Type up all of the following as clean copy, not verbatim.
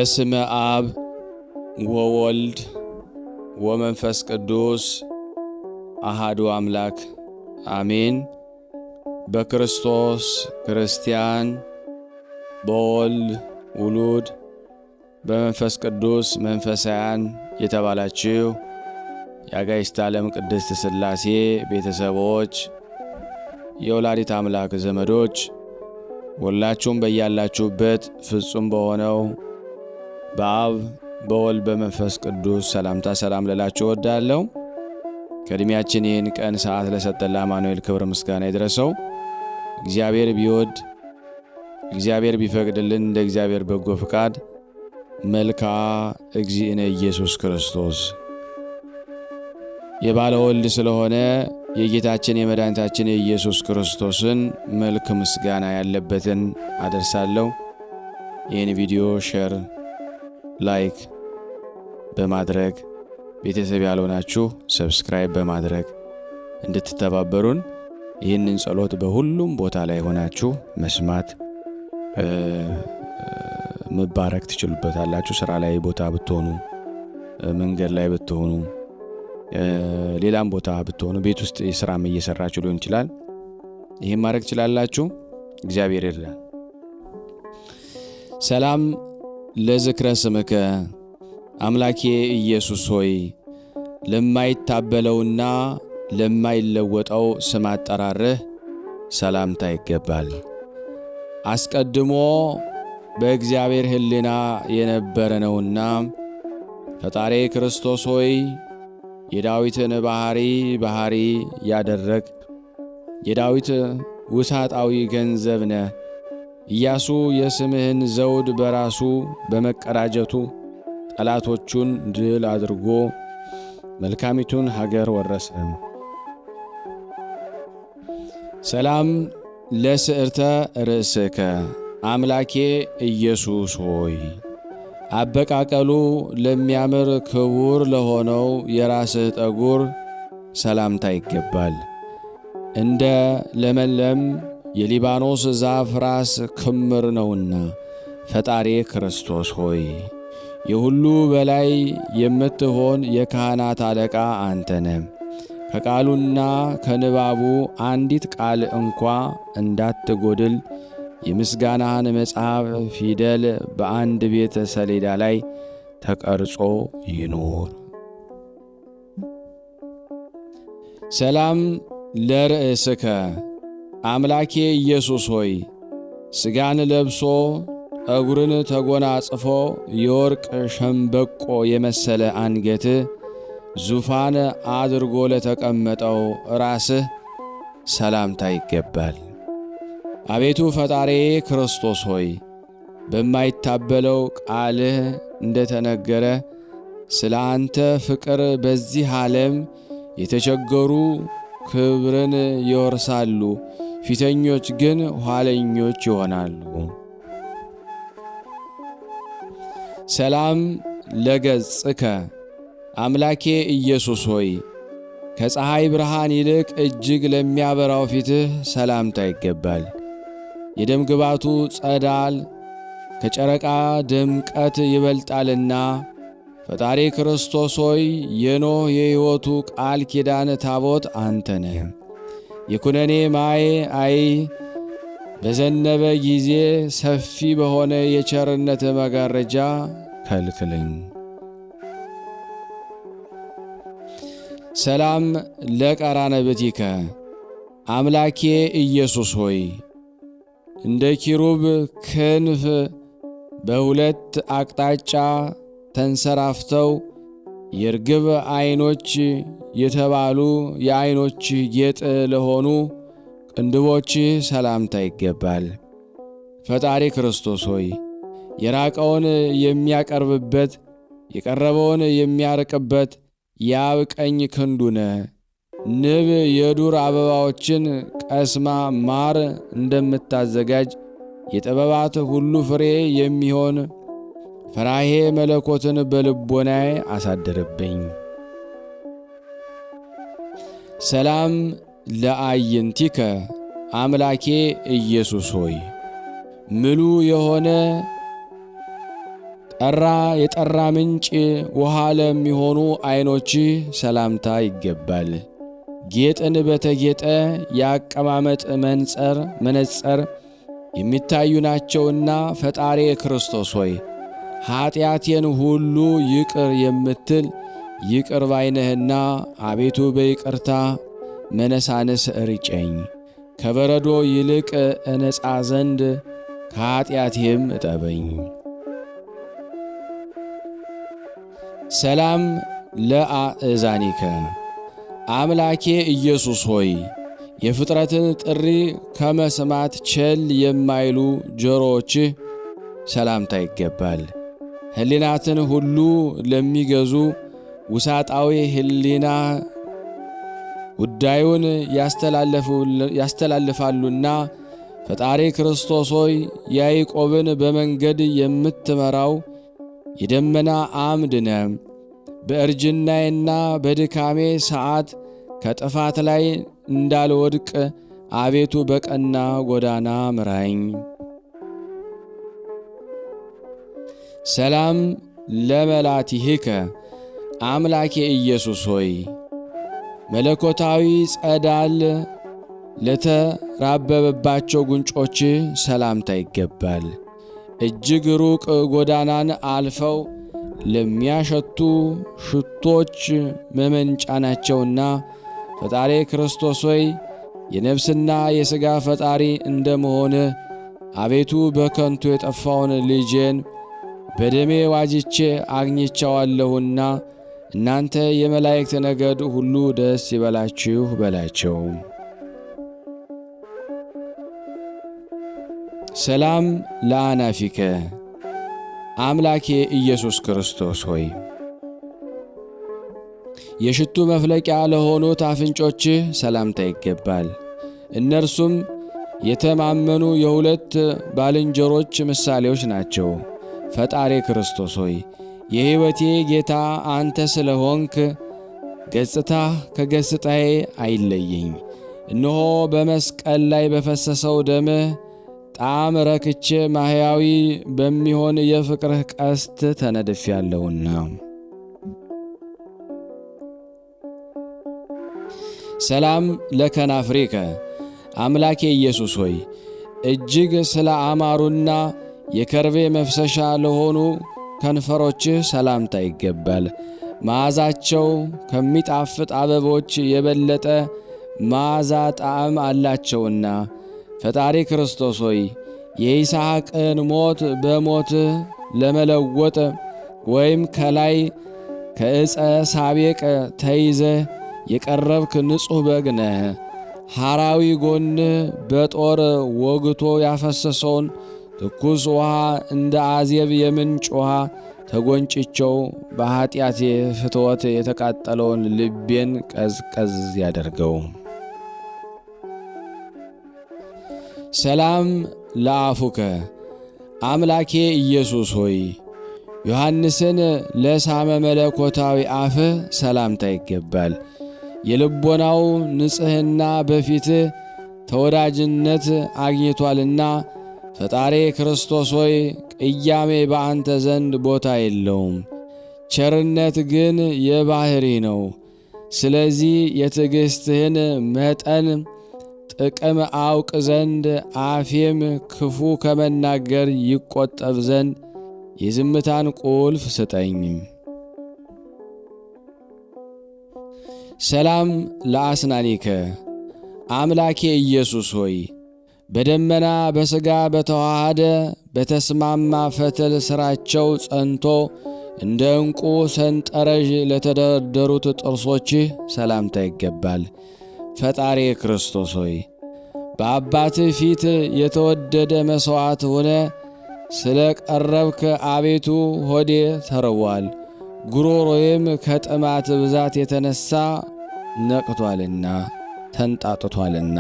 በስመ አብ ወወልድ ወመንፈስ ቅዱስ አሃዱ አምላክ አሜን። በክርስቶስ ክርስቲያን፣ በወልድ ውሉድ፣ በመንፈስ ቅዱስ መንፈሳውያን የተባላችሁ የአጋዕዝተ ዓለም ቅድስት ሥላሴ ቤተሰቦች፣ የወላዲተ አምላክ ዘመዶች ሁላችሁም በያላችሁበት ፍጹም በሆነው በአብ በወልድ በመንፈስ ቅዱስ ሰላምታ ሰላም ልላችሁ እወዳለሁ። ከእድሜያችን ይህን ቀን ሰዓት ለሰጠን ለአማኑኤል ክብር ምስጋና ይድረሰው። እግዚአብሔር ቢወድ እግዚአብሔር ቢፈቅድልን እንደ እግዚአብሔር በጎ ፍቃድ መልክአ እግዚእነ ኢየሱስ ክርስቶስ የባለ ወልድ ስለሆነ የጌታችን የመድኃኒታችን የኢየሱስ ክርስቶስን መልክ ምስጋና ያለበትን አደርሳለሁ። ይህን ቪዲዮ ሼር፣ ላይክ በማድረግ ቤተሰብ ያልሆናችሁ ሰብስክራይብ በማድረግ እንድትተባበሩን፣ ይህንን ጸሎት በሁሉም ቦታ ላይ ሆናችሁ መስማት መባረክ ትችሉበታላችሁ። ስራ ላይ ቦታ ብትሆኑ፣ መንገድ ላይ ብትሆኑ፣ ሌላም ቦታ ብትሆኑ፣ ቤት ውስጥ ስራም እየሰራችሁ ሊሆን ይችላል። ይሄን ማድረግ ትችላላችሁ። እግዚአብሔር ይርዳል። ሰላም ለዝክረ ስምከ አምላኬ ኢየሱስ ሆይ ለማይታበለውና ለማይለወጠው ስም አጠራርህ ሰላምታ ይገባል። አስቀድሞ በእግዚአብሔር ሕሊና የነበረ ነውና ፈጣሪ ክርስቶስ ሆይ የዳዊትን ባህሪ ያደረግ የዳዊት ውሳጣዊ ገንዘብ ነህ። ኢያሱ የስምህን ዘውድ በራሱ በመቀዳጀቱ ጠላቶቹን ድል አድርጎ መልካሚቱን ሀገር ወረሰ። ሰላም ለስዕርተ ርእስከ አምላኬ ኢየሱስ ሆይ አበቃቀሉ ለሚያምር ክቡር ለሆነው የራስህ ጠጉር ሰላምታ ይገባል። እንደ ለመለም የሊባኖስ ዛፍ ራስ ክምር ነውና ፈጣሪ ክርስቶስ ሆይ የሁሉ በላይ የምትሆን የካህናት አለቃ አንተነ። ከቃሉና ከንባቡ አንዲት ቃል እንኳ እንዳትጎድል የምስጋናህን መጽሐፍ ፊደል በአንድ ቤተ ሰሌዳ ላይ ተቀርጾ ይኖር። ሰላም ለርእስከ አምላኬ ኢየሱስ ሆይ ሥጋን ለብሶ ጠጉርን ተጎናጽፎ የወርቅ ሸምበቆ የመሰለ አንገት ዙፋን አድርጎ ለተቀመጠው ራስህ ሰላምታ ይገባል። አቤቱ ፈጣሪ ክርስቶስ ሆይ በማይታበለው ቃልህ እንደተነገረ ስለ አንተ ፍቅር በዚህ ዓለም የተቸገሩ ክብርን ይወርሳሉ፣ ፊተኞች ግን ኋለኞች ይሆናሉ። ሰላም ለገጽከ አምላኬ ኢየሱስ ሆይ ከፀሐይ ብርሃን ይልቅ እጅግ ለሚያበራው ፊትህ ሰላምታ ይገባል። የደም ግባቱ ጸዳል ከጨረቃ ድምቀት ይበልጣልና ፈጣሪ ክርስቶስ ሆይ የኖህ የሕይወቱ ቃል ኪዳን ታቦት አንተ ነህ። የኩነኔ ማይ በዘነበ ጊዜ ሰፊ በሆነ የቸርነት መጋረጃ ከልክለኝ። ሰላም ለቀራንብትከ አምላኬ ኢየሱስ ሆይ እንደ ኪሩብ ክንፍ በሁለት አቅጣጫ ተንሰራፍተው የርግብ ዓይኖች የተባሉ የዓይኖች ጌጥ ለሆኑ ቅንድቦች ሰላምታ ይገባል። ፈጣሪ ክርስቶስ ሆይ የራቀውን የሚያቀርብበት የቀረበውን የሚያርቅበት የአብ ቀኝ ክንዱ ነህ። ንብ የዱር አበባዎችን ቀስማ ማር እንደምታዘጋጅ የጥበባት ሁሉ ፍሬ የሚሆን ፈራሄ መለኮትን በልቦናዬ አሳደረብኝ። ሰላም ለአይንቲከ አምላኬ ኢየሱስ ሆይ ምሉ የሆነ የጠራ ምንጭ ውሃ ለሚሆኑ ዓይኖችህ ሰላምታ ይገባል። ጌጥን በተጌጠ የአቀማመጥ መነጽር የሚታዩ ናቸውና ፈጣሪ ክርስቶስ ሆይ ኀጢአቴን ሁሉ ይቅር የምትል ይቅር ባይ ነህና አቤቱ በይቅርታ መነሳንስ እርጨኝ። ከበረዶ ይልቅ እነጻ ዘንድ ከኀጢአቴም እጠበኝ። ሰላም ለአእዛኒከ አምላኬ ኢየሱስ ሆይ የፍጥረትን ጥሪ ከመስማት ቸል የማይሉ ጆሮዎችህ ሰላምታ ይገባል። ሕሊናትን ሁሉ ለሚገዙ ውሳጣዊ ሕሊና ጉዳዩን ያስተላልፋሉና ፈጣሪ ክርስቶስ ሆይ ያዕቆብን በመንገድ የምትመራው የደመና አምድ ነህ። በእርጅናዬና በድካሜ ሰዓት ከጥፋት ላይ እንዳልወድቅ አቤቱ በቀና ጎዳና ምራኝ። ሰላም ለመላቲሂከ አምላኬ ኢየሱስ ሆይ መለኮታዊ ጸዳል ለተራበበባቸው ጉንጮች ሰላምታ ይገባል። እጅግ ሩቅ ጎዳናን አልፈው ለሚያሸቱ ሽቶች መመንጫ ናቸውና ፈጣሪ ክርስቶስ ሆይ የነፍስና የሥጋ ፈጣሪ እንደመሆን አቤቱ በከንቱ የጠፋውን ልጄን በደሜ ዋጅቼ አግኝቻዋለሁና እናንተ የመላእክት ነገድ ሁሉ ደስ ይበላችሁ በላቸው። ሰላም ለአናፊከ አምላኬ ኢየሱስ ክርስቶስ ሆይ የሽቱ መፍለቂያ ለሆኑት አፍንጮችህ ሰላምታ ይገባል። እነርሱም የተማመኑ የሁለት ባልንጀሮች ምሳሌዎች ናቸው። ፈጣሪ ክርስቶስ ሆይ የሕይወቴ ጌታ አንተ ስለሆንክ ገጽታህ ከገጽታዬ አይለየኝ። እነሆ በመስቀል ላይ በፈሰሰው ደምህ ጣዕም ረክቼ ማሕያዊ በሚሆን የፍቅርህ ቀስት ተነድፌአለሁና። ሰላም ለከናፍሪከ አምላኬ ኢየሱስ ሆይ እጅግ ስለ አማሩና የከርቤ መፍሰሻ ለሆኑ ከንፈሮችህ ሰላምታ ይገባል። መዓዛቸው ከሚጣፍጥ አበቦች የበለጠ መዓዛ ጣዕም አላቸውና ፈጣሪ ክርስቶስ ሆይ የይስሐቅን ሞት በሞት ለመለወጥ ወይም ከላይ ከዕፀ ሳቤቅ ተይዘ የቀረብክ ንጹሕ በግ ነህ። ሐራዊ ጎንህ በጦር ወግቶ ያፈሰሰውን ትኩስ ውሃ እንደ አዜብ የምንጭ ውሃ ተጎንጭቸው በኀጢአቴ ፍትወት የተቃጠለውን ልቤን ቀዝቀዝ ያደርገው። ሰላም ለአፉከ አምላኬ ኢየሱስ ሆይ ዮሐንስን ለሳመ መለኮታዊ አፍህ ሰላምታ ይገባል። የልቦናው ንጽሕና በፊትህ ተወዳጅነት አግኝቷልና ፈጣሪ ክርስቶስ ሆይ ቅያሜ በአንተ ዘንድ ቦታ የለውም፣ ቸርነት ግን የባሕሪ ነው። ስለዚህ የትዕግሥትህን መጠን ጥቅም አውቅ ዘንድ አፌም ክፉ ከመናገር ይቆጠብ ዘንድ የዝምታን ቁልፍ ስጠኝ። ሰላም ለአስናኒከ አምላኬ ኢየሱስ ሆይ በደመና በሥጋ በተዋሃደ በተስማማ ፈትል ሥራቸው ጸንቶ እንደ ዕንቁ ሰንጠረዥ ለተደረደሩት ጥርሶችህ ሰላምታ ይገባል። ፈጣሪ ክርስቶስ ሆይ በአባትህ ፊት የተወደደ መሥዋዕት ሆነ ስለ ቀረብክ አቤቱ ሆዴ ተርቧል፣ ጉሮሮዬም ከጥማት ብዛት የተነሣ ነቅቶአልና ተንጣጥቶአልና።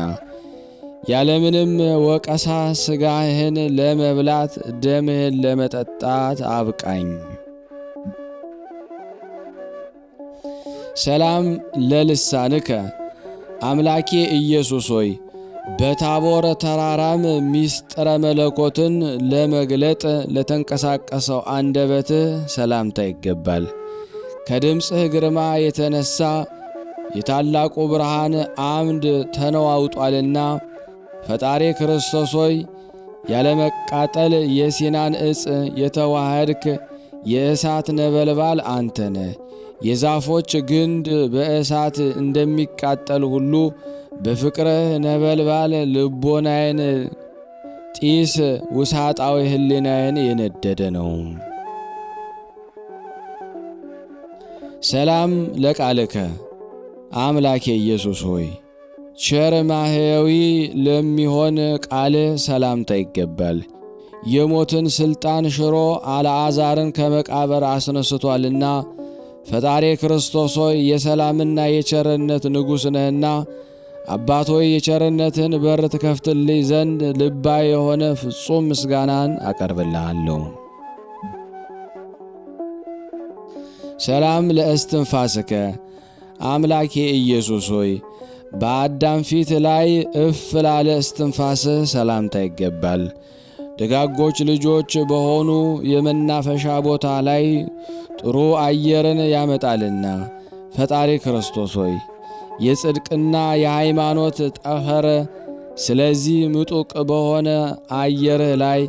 ያለምንም ወቀሳ ሥጋህን ለመብላት ደምህን ለመጠጣት አብቃኝ። ሰላም ለልሳንከ አምላኬ ኢየሱስ ሆይ በታቦር ተራራም ሚስጥረ መለኮትን ለመግለጥ ለተንቀሳቀሰው አንደበትህ ሰላምታ ይገባል። ከድምፅህ ግርማ የተነሳ የታላቁ ብርሃን አምድ ተነዋውጧልና ፈጣሪ ክርስቶስ ሆይ ያለመቃጠል የሲናን ዕፅ የተዋሃድክ የእሳት ነበልባል አንተነ። የዛፎች ግንድ በእሳት እንደሚቃጠል ሁሉ በፍቅርህ ነበልባል ልቦናዬን ጢስ ውሳጣዊ ሕሊናዬን የነደደ ነው። ሰላም ለቃልከ አምላኬ ኢየሱስ ሆይ ቸር ማህያዊ ለሚሆን ቃልህ ሰላምታ ይገባል። የሞትን ሥልጣን ሽሮ አልዓዛርን ከመቃብር አስነስቶአልና ፈጣሪ ክርስቶስ ሆይ የሰላምና የቸርነት ንጉሥ ነህና አባት ሆይ የቸርነትን በር ትከፍትልኝ ዘንድ ልባዊ የሆነ ፍጹም ምስጋናን አቀርብልሃለሁ። ሰላም ለእስትንፋስከ አምላኬ ኢየሱስ ሆይ በአዳም ፊት ላይ እፍ ላለ እስትንፋስህ ሰላምታ ይገባል። ደጋጎች ልጆች በሆኑ የመናፈሻ ቦታ ላይ ጥሩ አየርን ያመጣልና ፈጣሪ ክርስቶስ ሆይ የጽድቅና የሃይማኖት ጠፈር ስለዚህ ምጡቅ በሆነ አየርህ ላይ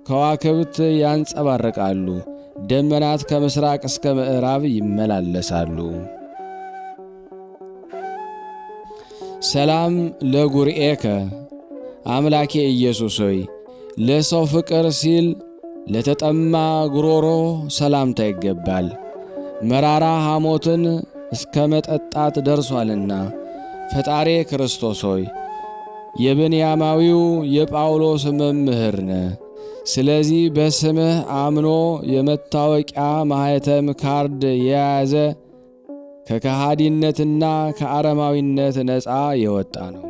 ከዋክብት ያንጸባርቃሉ። ደመናት ከምስራቅ እስከ ምዕራብ ይመላለሳሉ። ሰላም ለጉርኤከ አምላኬ ኢየሱስ ሆይ ለሰው ፍቅር ሲል ለተጠማ ጉሮሮ ሰላምታ ይገባል። መራራ ሐሞትን እስከ መጠጣት ደርሷልና ፈጣሪ ክርስቶስ ሆይ የብንያማዊው የጳውሎስ መምህር ነህ። ስለዚህ በስምህ አምኖ የመታወቂያ ማኅተም ካርድ የያዘ ከከሃዲነትና ከአረማዊነት ነፃ የወጣ ነው።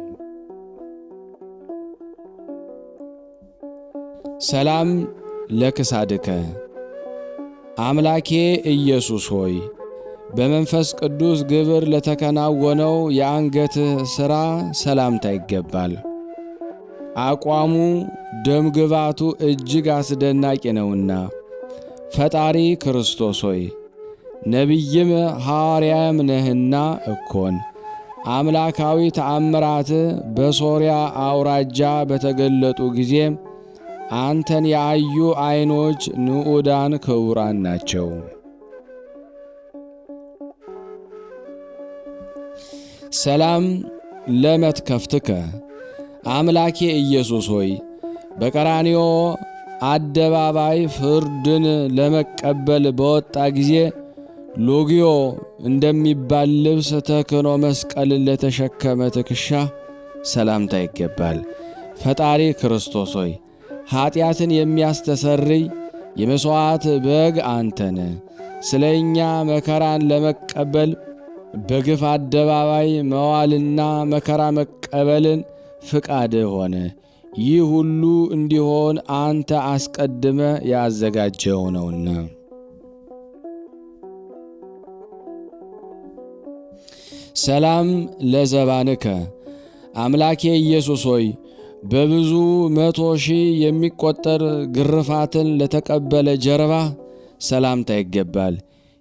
ሰላም ለክሳድከ አምላኬ ኢየሱስ ሆይ በመንፈስ ቅዱስ ግብር ለተከናወነው የአንገትህ ሥራ ሰላምታ ይገባል። አቋሙ ደምግባቱ እጅግ አስደናቂ ነውና ፈጣሪ ክርስቶስ ሆይ ነቢይም ሐዋርያም ነህና እኮን አምላካዊ ተአምራት በሶርያ አውራጃ በተገለጡ ጊዜ አንተን ያዩ ዐይኖች ንዑዳን ክቡራን ናቸው። ሰላም ለመትከፍትከ አምላኬ ኢየሱስ ሆይ በቀራንዮ አደባባይ ፍርድን ለመቀበል በወጣ ጊዜ ሎጊዮ እንደሚባል ልብስ ተክኖ መስቀልን ለተሸከመ ትከሻ ሰላምታ ይገባል። ፈጣሪ ክርስቶስ ሆይ ኀጢአትን የሚያስተሰርይ የመሥዋዕት በግ አንተነ። ስለ እኛ መከራን ለመቀበል በግፍ አደባባይ መዋልና መከራ መቀበልን ፍቃድ ሆነ። ይህ ሁሉ እንዲሆን አንተ አስቀድመ ያዘጋጀው ነውና። ሰላም ለዘባንከ አምላኬ ኢየሱስ ሆይ በብዙ 100,000 የሚቆጠር ግርፋትን ለተቀበለ ጀርባ ሰላምታ ይገባል።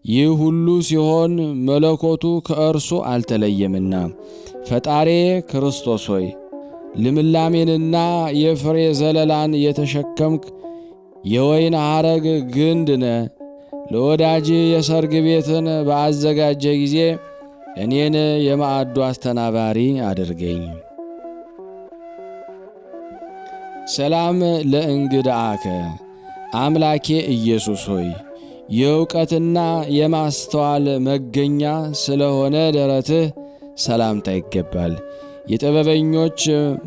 ይህ ሁሉ ሲሆን መለኮቱ ከእርሱ አልተለየምና ፈጣሪ ክርስቶስ ሆይ ልምላሜንና የፍሬ ዘለላን የተሸከምክ የወይን ሐረግ ግንድ ነህ። ለወዳጅ የሰርግ ቤትን በአዘጋጀ ጊዜ እኔን የማዕዱ አስተናባሪ አድርገኝ። ሰላም ለእንግድአከ አምላኬ ኢየሱስ ሆይ የእውቀትና የማስተዋል መገኛ ስለሆነ ደረትህ ሰላምታ ይገባል። የጥበበኞች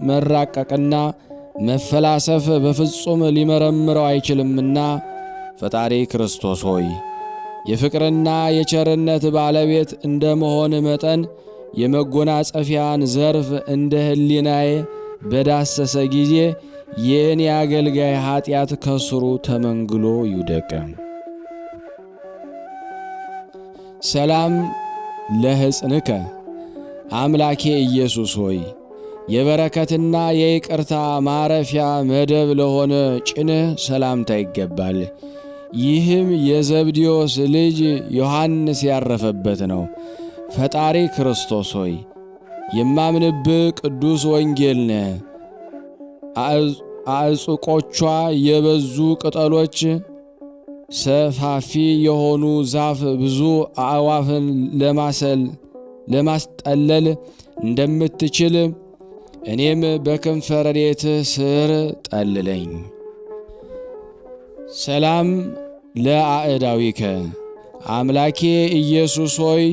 መራቀቅና መፈላሰፍ በፍጹም ሊመረምረው አይችልምና ፈጣሪ ክርስቶስ ሆይ የፍቅርና የቸርነት ባለቤት እንደ መሆን መጠን የመጎናጸፊያን ዘርፍ እንደ ሕሊናዬ በዳሰሰ ጊዜ የእኔ አገልጋይ ኀጢአት ከስሩ ተመንግሎ ይውደቅ። ሰላም ለሕፅንከ አምላኬ ኢየሱስ ሆይ የበረከትና የይቅርታ ማረፊያ መደብ ለሆነ ጭንህ ሰላምታ ይገባል። ይህም የዘብዴዎስ ልጅ ዮሐንስ ያረፈበት ነው። ፈጣሪ ክርስቶስ ሆይ የማምንብህ ቅዱስ ወንጌል ነህ። አዕጽቆቿ የበዙ ቅጠሎች፣ ሰፋፊ የሆኑ ዛፍ፣ ብዙ አዕዋፍን ለማስጠለል እንደምትችል እኔም በክንፈ ረድኤትህ ስር ጠልለኝ። ሰላም ለአእዳዊከ አምላኬ ኢየሱስ ሆይ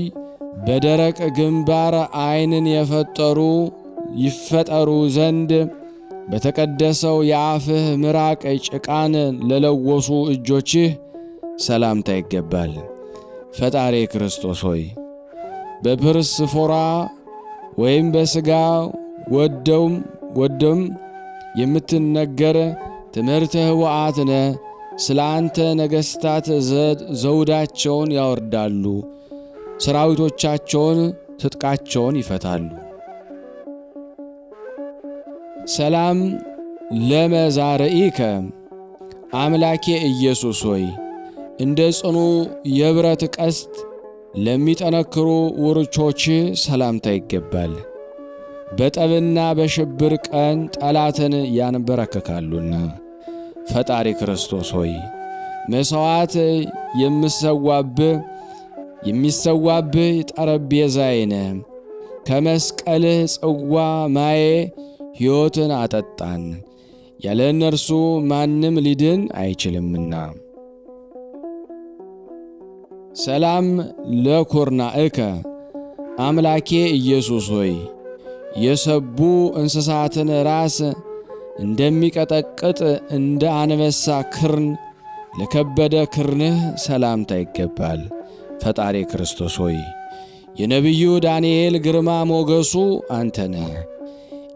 በደረቅ ግንባር ዓይንን የፈጠሩ ይፈጠሩ ዘንድ በተቀደሰው የአፍህ ምራቅ ጭቃን ለለወሱ እጆችህ ሰላምታ ይገባል። ፈጣሪ ክርስቶስ ሆይ በጵርስፎራ ወይም በሥጋ ወደም የምትነገር ትምህርተ ኅቡዓት ነህ። ስለ አንተ ነገሥታት ዘውዳቸውን ያወርዳሉ፣ ሰራዊቶቻቸውን ትጥቃቸውን ይፈታሉ። ሰላም ለመዛርኢከ አምላኬ ኢየሱስ ሆይ እንደ ጽኑ የብረት ቀስት ለሚጠነክሩ ውርቾች ሰላምታ ይገባል። በጠብና በሽብር ቀን ጠላትን ያንበረክካሉና። ፈጣሪ ክርስቶስ ሆይ መሥዋዕት የሚሰዋብህ ጠረጴዛዬ ነህ። ከመስቀልህ ጽዋ ማዬ ሕይወትን አጠጣን፣ ያለ እነርሱ ማንም ሊድን አይችልምና። ሰላም ለኵርናእከ አምላኬ ኢየሱስ ሆይ የሰቡ እንስሳትን ራስ እንደሚቀጠቅጥ እንደ አንበሳ ክርን ለከበደ ክርንህ ሰላምታ ይገባል። ፈጣሪ ክርስቶስ ሆይ የነቢዩ ዳንኤል ግርማ ሞገሱ አንተ ነህ።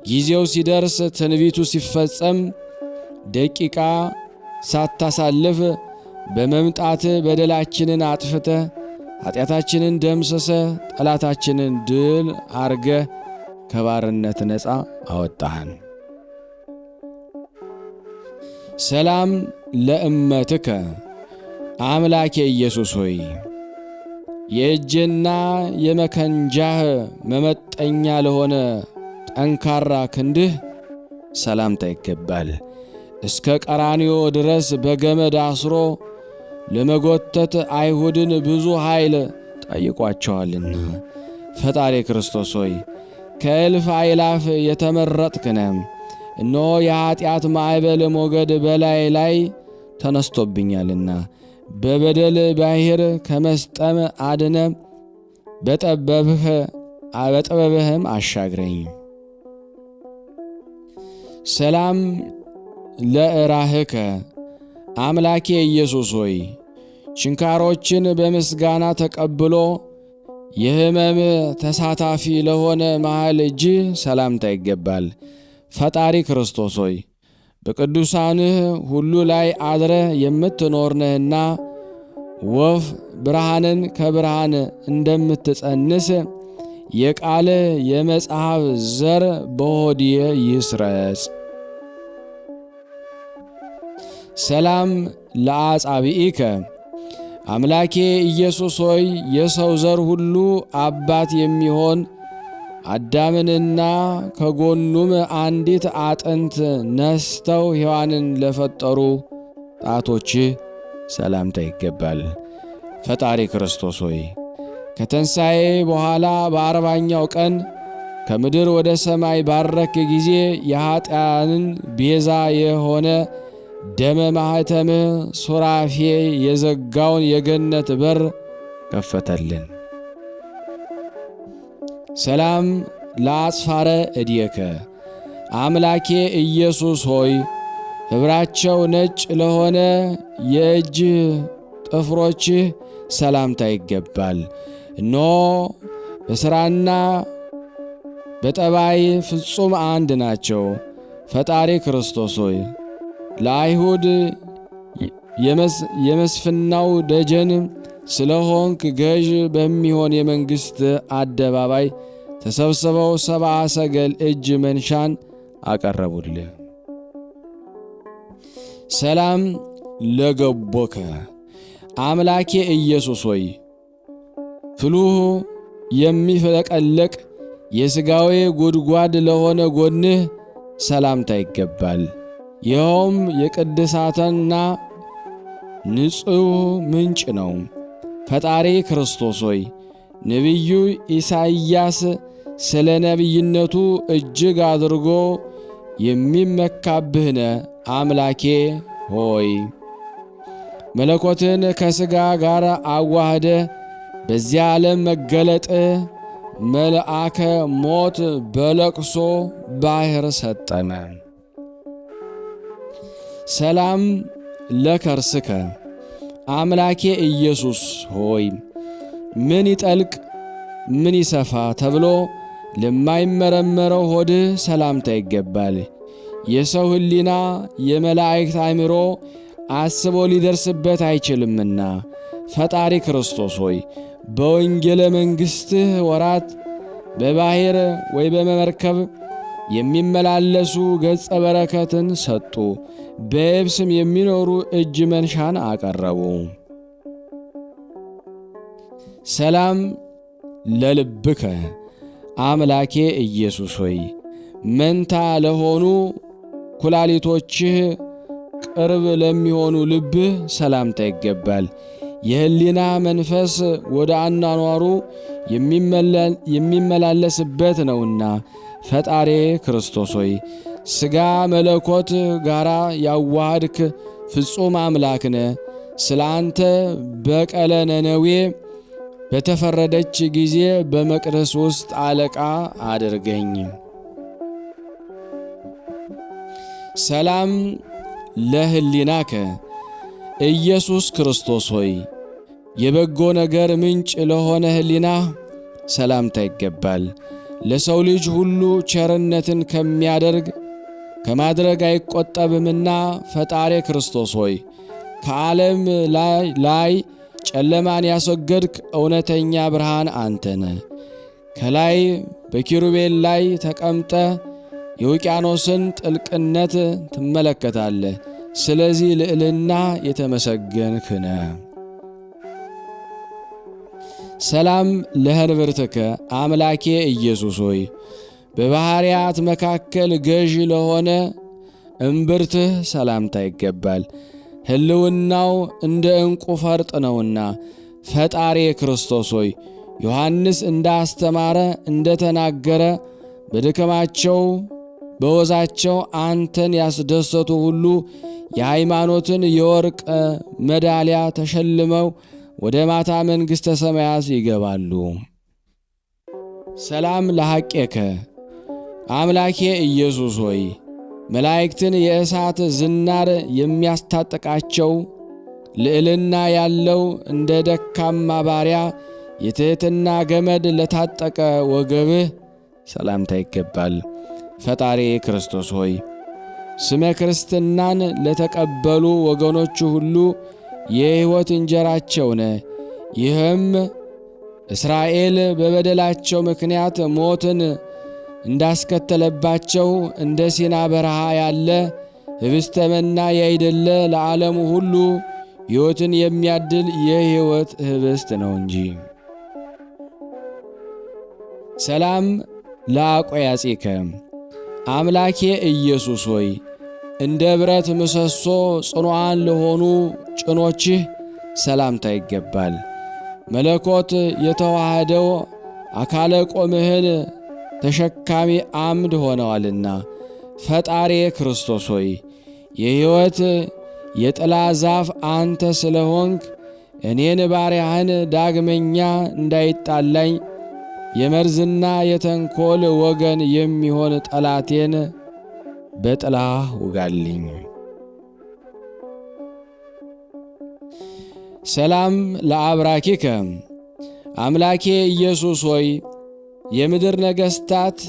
ጊዜው ሲደርስ ትንቢቱ ሲፈጸም ደቂቃ ሳታሳልፍ በመምጣት በደላችንን አጥፍተ ኃጢአታችንን ደምስሰ ጠላታችንን ድል አርገ ከባርነት ነፃ አወጣህን። ሰላም ለእመትከ አምላኬ ኢየሱስ ሆይ የእጅና የመከንጃህ መመጠኛ ለሆነ ጠንካራ ክንድህ ሰላምታ ይገባል። እስከ ቀራንዮ ድረስ በገመድ አስሮ ለመጎተት አይሁድን ብዙ ኃይል ጠይቋቸዋልና። ፈጣሪ ክርስቶስ ሆይ ከእልፍ አእላፍ የተመረጥክ ነህ። እነሆ የኀጢአት ማዕበል ሞገድ በላይ ላይ ተነስቶብኛልና በበደል ባሕር ከመስጠም አድነ በጥበብህም አሻግረኝ። ሰላም ለእራህከ አምላኬ ኢየሱስ ሆይ ችንካሮችን በምስጋና ተቀብሎ የሕመም ተሳታፊ ለሆነ መሃል እጅ ሰላምታ ይገባል። ፈጣሪ ክርስቶስ ሆይ በቅዱሳንህ ሁሉ ላይ አድረ የምትኖር ነህና ወፍ ብርሃንን ከብርሃን እንደምትጸንስ የቃልህ የመጽሐፍ ዘር በሆድየ ይስረጽ። ሰላም ለአጻብኢከ አምላኬ ኢየሱስ ሆይ የሰው ዘር ሁሉ አባት የሚሆን አዳምንና ከጎኑም አንዲት አጥንት ነስተው ሔዋንን ለፈጠሩ ጣቶችህ ሰላምታ ይገባል። ፈጣሪ ክርስቶስ ሆይ ከተንሣኤ በኋላ በአርባኛው ቀን ከምድር ወደ ሰማይ ባረክ ጊዜ የኀጢአንን ቤዛ የሆነ ደመ ማኅተምህ ሱራፌ የዘጋውን የገነት በር ከፈተልን። ሰላም ለአጽፋረ እድየከ አምላኬ ኢየሱስ ሆይ ኅብራቸው ነጭ ለሆነ የእጅ ጥፍሮችህ ሰላምታ ይገባል። እነሆ በሥራና በጠባይ ፍጹም አንድ ናቸው። ፈጣሪ ክርስቶስ ሆይ ለአይሁድ የመስፍናው ደጀን ስለሆንክ ገዥ በሚሆን የመንግሥት አደባባይ ተሰብስበው 70 ሰገል እጅ መንሻን አቀረቡልህ። ሰላም ለገቦከ አምላኬ ኢየሱስ ሆይ ፍሉህ የሚፈለቀለቅ የሥጋዌ ጉድጓድ ለሆነ ጎንህ ሰላምታ ይገባል። ይኸውም የቅድሳትና ንጹሕ ምንጭ ነው። ፈጣሪ ክርስቶስ ሆይ ነቢዩ ኢሳይያስ ስለ ነቢይነቱ እጅግ አድርጎ የሚመካብህነ አምላኬ ሆይ መለኮትን ከሥጋ ጋር አዋህደ በዚያ ዓለም መገለጥ መልአከ ሞት በለቅሶ ባሕር ሰጠመ። ሰላም ለከርስከ አምላኬ ኢየሱስ ሆይ ምን ይጠልቅ ምን ይሰፋ ተብሎ ለማይመረመረው ሆድህ ሰላምታ ይገባል። የሰው ሕሊና የመላእክት አእምሮ አስቦ ሊደርስበት አይችልምና ፈጣሪ ክርስቶስ ሆይ በወንጌለ መንግሥትህ ወራት በባሕር ወይ በመርከብ የሚመላለሱ ገጸ በረከትን ሰጡ። በየብስም የሚኖሩ እጅ መንሻን አቀረቡ። ሰላም ለልብከ አምላኬ ኢየሱስ ሆይ መንታ ለሆኑ ኩላሊቶችህ ቅርብ ለሚሆኑ ልብህ ሰላምታ ይገባል። የሕሊና መንፈስ ወደ አኗኗሩ የሚመላለስበት ነውና ፈጣሪ ክርስቶስ ሆይ ሥጋ መለኮት ጋራ ያዋሃድክ ፍጹም አምላክነ ስለ አንተ በቀለ ነነዌ በተፈረደች ጊዜ በመቅደስ ውስጥ አለቃ አድርገኝ። ሰላም ለሕሊናከ ኢየሱስ ክርስቶስ ሆይ የበጎ ነገር ምንጭ ለሆነ ሕሊና ሰላምታ ይገባል። ለሰው ልጅ ሁሉ ቸርነትን ከማድረግ አይቆጠብምና ፈጣሪ ክርስቶስ ሆይ ከዓለም ላይ ጨለማን ያስወገድክ እውነተኛ ብርሃን አንተነ። ከላይ በኪሩቤል ላይ ተቀምጠ የውቅያኖስን ጥልቅነት ትመለከታለህ። ስለዚህ ልዕልና የተመሰገንክ ነህ። ሰላም ለህንብርትከ አምላኬ ኢየሱስ ሆይ በባሕርያት መካከል ገዥ ለሆነ እምብርትህ ሰላምታ ይገባል። ሕልውናው እንደ ዕንቁ ፈርጥ ነውና ፈጣሪ ክርስቶስ ሆይ ዮሐንስ እንዳስተማረ እንደተናገረ በድከማቸው በወዛቸው አንተን ያስደሰቱ ሁሉ የሃይማኖትን የወርቅ መዳሊያ ተሸልመው ወደ ማታ መንግሥተ ሰማያት ይገባሉ። ሰላም ለሐቄከ አምላኬ ኢየሱስ ሆይ መላእክትን የእሳት ዝናር የሚያስታጥቃቸው ልዕልና ያለው እንደ ደካማ ባሪያ የትሕትና ገመድ ለታጠቀ ወገብህ ሰላምታ ይገባል። ፈጣሪ ክርስቶስ ሆይ ስመ ክርስትናን ለተቀበሉ ወገኖቹ ሁሉ የሕይወት እንጀራቸው ነህ። ይህም እስራኤል በበደላቸው ምክንያት ሞትን እንዳስከተለባቸው እንደ ሲና በረሃ ያለ ኅብስተ መና ያይደለ ለዓለሙ ሁሉ ሕይወትን የሚያድል የሕይወት ኅብስት ነው እንጂ። ሰላም ለአቆያጺከ አምላኬ ኢየሱስ ሆይ እንደ ብረት ምሰሶ ጽኑዓን ለሆኑ ጭኖችህ ሰላምታ ይገባል። መለኮት የተዋሃደው አካለ ቆምህን ተሸካሚ አምድ ሆነዋልና ፈጣሪ ክርስቶስ ሆይ የሕይወት የጥላ ዛፍ አንተ ስለሆንክ እኔን ባሪያህን ዳግመኛ እንዳይጣላኝ የመርዝና የተንኰል ወገን የሚሆን ጠላቴን በጥላ ውጋልኝ። ሰላም ለአብራኪከ አምላኬ ኢየሱስ ሆይ የምድር ነገሥታት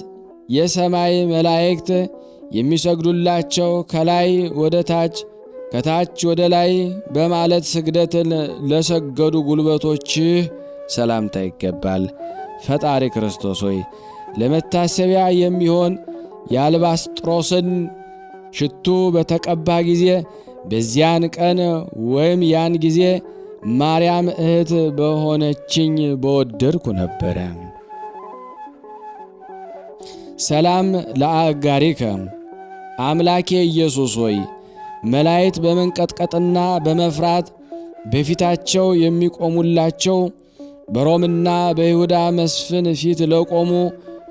የሰማይ መላእክት የሚሰግዱላቸው ከላይ ወደ ታች ከታች ወደ ላይ በማለት ስግደትን ለሰገዱ ጉልበቶችህ ሰላምታ ይገባል። ፈጣሪ ክርስቶስ ሆይ ለመታሰቢያ የሚሆን የአልባስጥሮስን ሽቱ በተቀባ ጊዜ በዚያን ቀን ወይም ያን ጊዜ ማርያም እህት በሆነችኝ በወደድኩ ነበረ። ሰላም ለአጋሪከ አምላኬ ኢየሱስ ሆይ መላእክት በመንቀጥቀጥና በመፍራት በፊታቸው የሚቆሙላቸው በሮምና በይሁዳ መስፍን ፊት ለቆሙ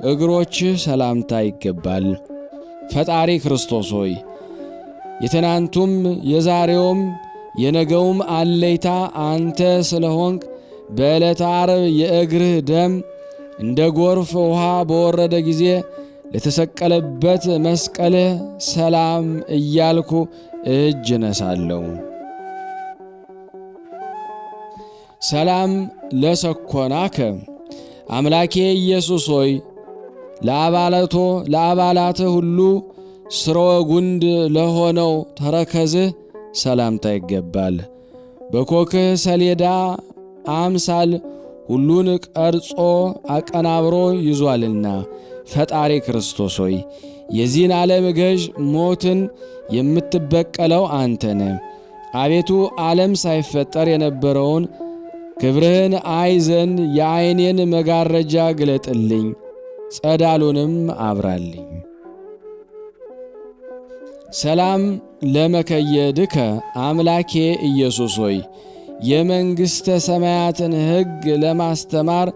እግሮችህ ሰላምታ ይገባል። ፈጣሪ ክርስቶስ ሆይ የትናንቱም የዛሬውም የነገውም አለይታ አንተ ስለሆንክ በዕለተ ዓርብ የእግርህ ደም እንደ ጎርፍ ውሃ በወረደ ጊዜ ለተሰቀለበት መስቀልህ ሰላም እያልኩ እጅ ነሳለሁ። ሰላም ለሰኮናከ አምላኬ ኢየሱስ ሆይ ለአባላትህ ሁሉ ስርወ ጉንድ ለሆነው ተረከዝህ ሰላምታ ይገባል። በኮክህ ሰሌዳ አምሳል ሁሉን ቀርጾ አቀናብሮ ይዟልና ፈጣሪ ክርስቶስ ሆይ የዚህን ዓለም ገዥ ሞትን የምትበቀለው አንተነ። አቤቱ ዓለም ሳይፈጠር የነበረውን ክብርህን አይ ዘንድ የዐይኔን መጋረጃ ግለጥልኝ፣ ጸዳሉንም አብራልኝ። ሰላም ለመከየድከ አምላኬ ኢየሱስ ሆይ የመንግሥተ ሰማያትን ሕግ ለማስተማር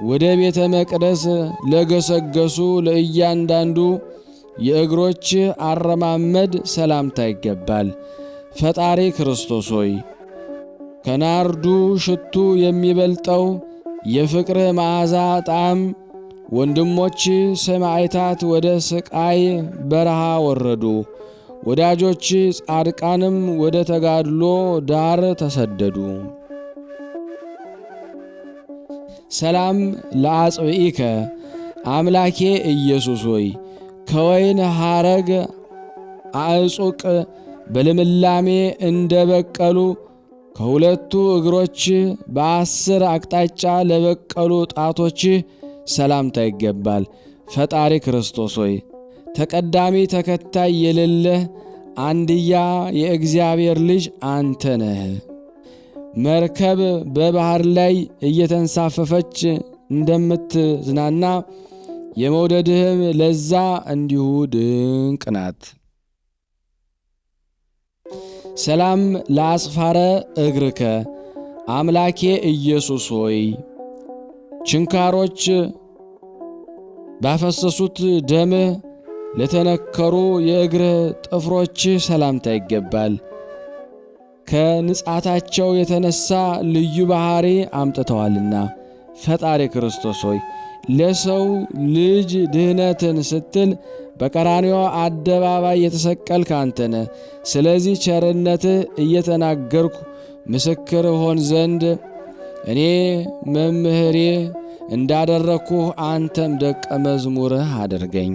ወደ ቤተ መቅደስ ለገሰገሱ ለእያንዳንዱ የእግሮች አረማመድ ሰላምታ ይገባል። ፈጣሪ ክርስቶስ ሆይ ከናርዱ ሽቱ የሚበልጠው የፍቅርህ መዓዛ ጣዕም ወንድሞች ሰማዕታት ወደ ስቃይ በረሃ ወረዱ፣ ወዳጆች ጻድቃንም ወደ ተጋድሎ ዳር ተሰደዱ። ሰላም ለአጽብኢከ አምላኬ ኢየሱስ ሆይ ከወይን ሐረግ አዕጹቅ በልምላሜ እንደ በቀሉ ከሁለቱ እግሮች በ10 አቅጣጫ ለበቀሉ ጣቶች ሰላምታ ይገባል። ፈጣሪ ክርስቶስ ሆይ ተቀዳሚ ተከታይ የሌለህ አንድያ የእግዚአብሔር ልጅ አንተ ነህ። መርከብ በባህር ላይ እየተንሳፈፈች እንደምትዝናና የመውደድህም ለዛ እንዲሁ ድንቅ ናት። ሰላም ለአጽፋረ እግርከ አምላኬ ኢየሱስ ሆይ ችንካሮች ባፈሰሱት ደምህ ለተነከሩ የእግርህ ጥፍሮች ሰላምታ ይገባል። ከንጻታቸው የተነሳ ልዩ ባህሪ አምጥተዋልና ፈጣሪ ክርስቶስ ሆይ ለሰው ልጅ ድህነትን ስትል በቀራንዮ አደባባይ የተሰቀልክ አንተ ነህ። ስለዚህ ቸርነትህ እየተናገርኩ ምስክር ሆን ዘንድ እኔ መምህሬ እንዳደረግኩህ አንተም ደቀ መዝሙርህ አድርገኝ።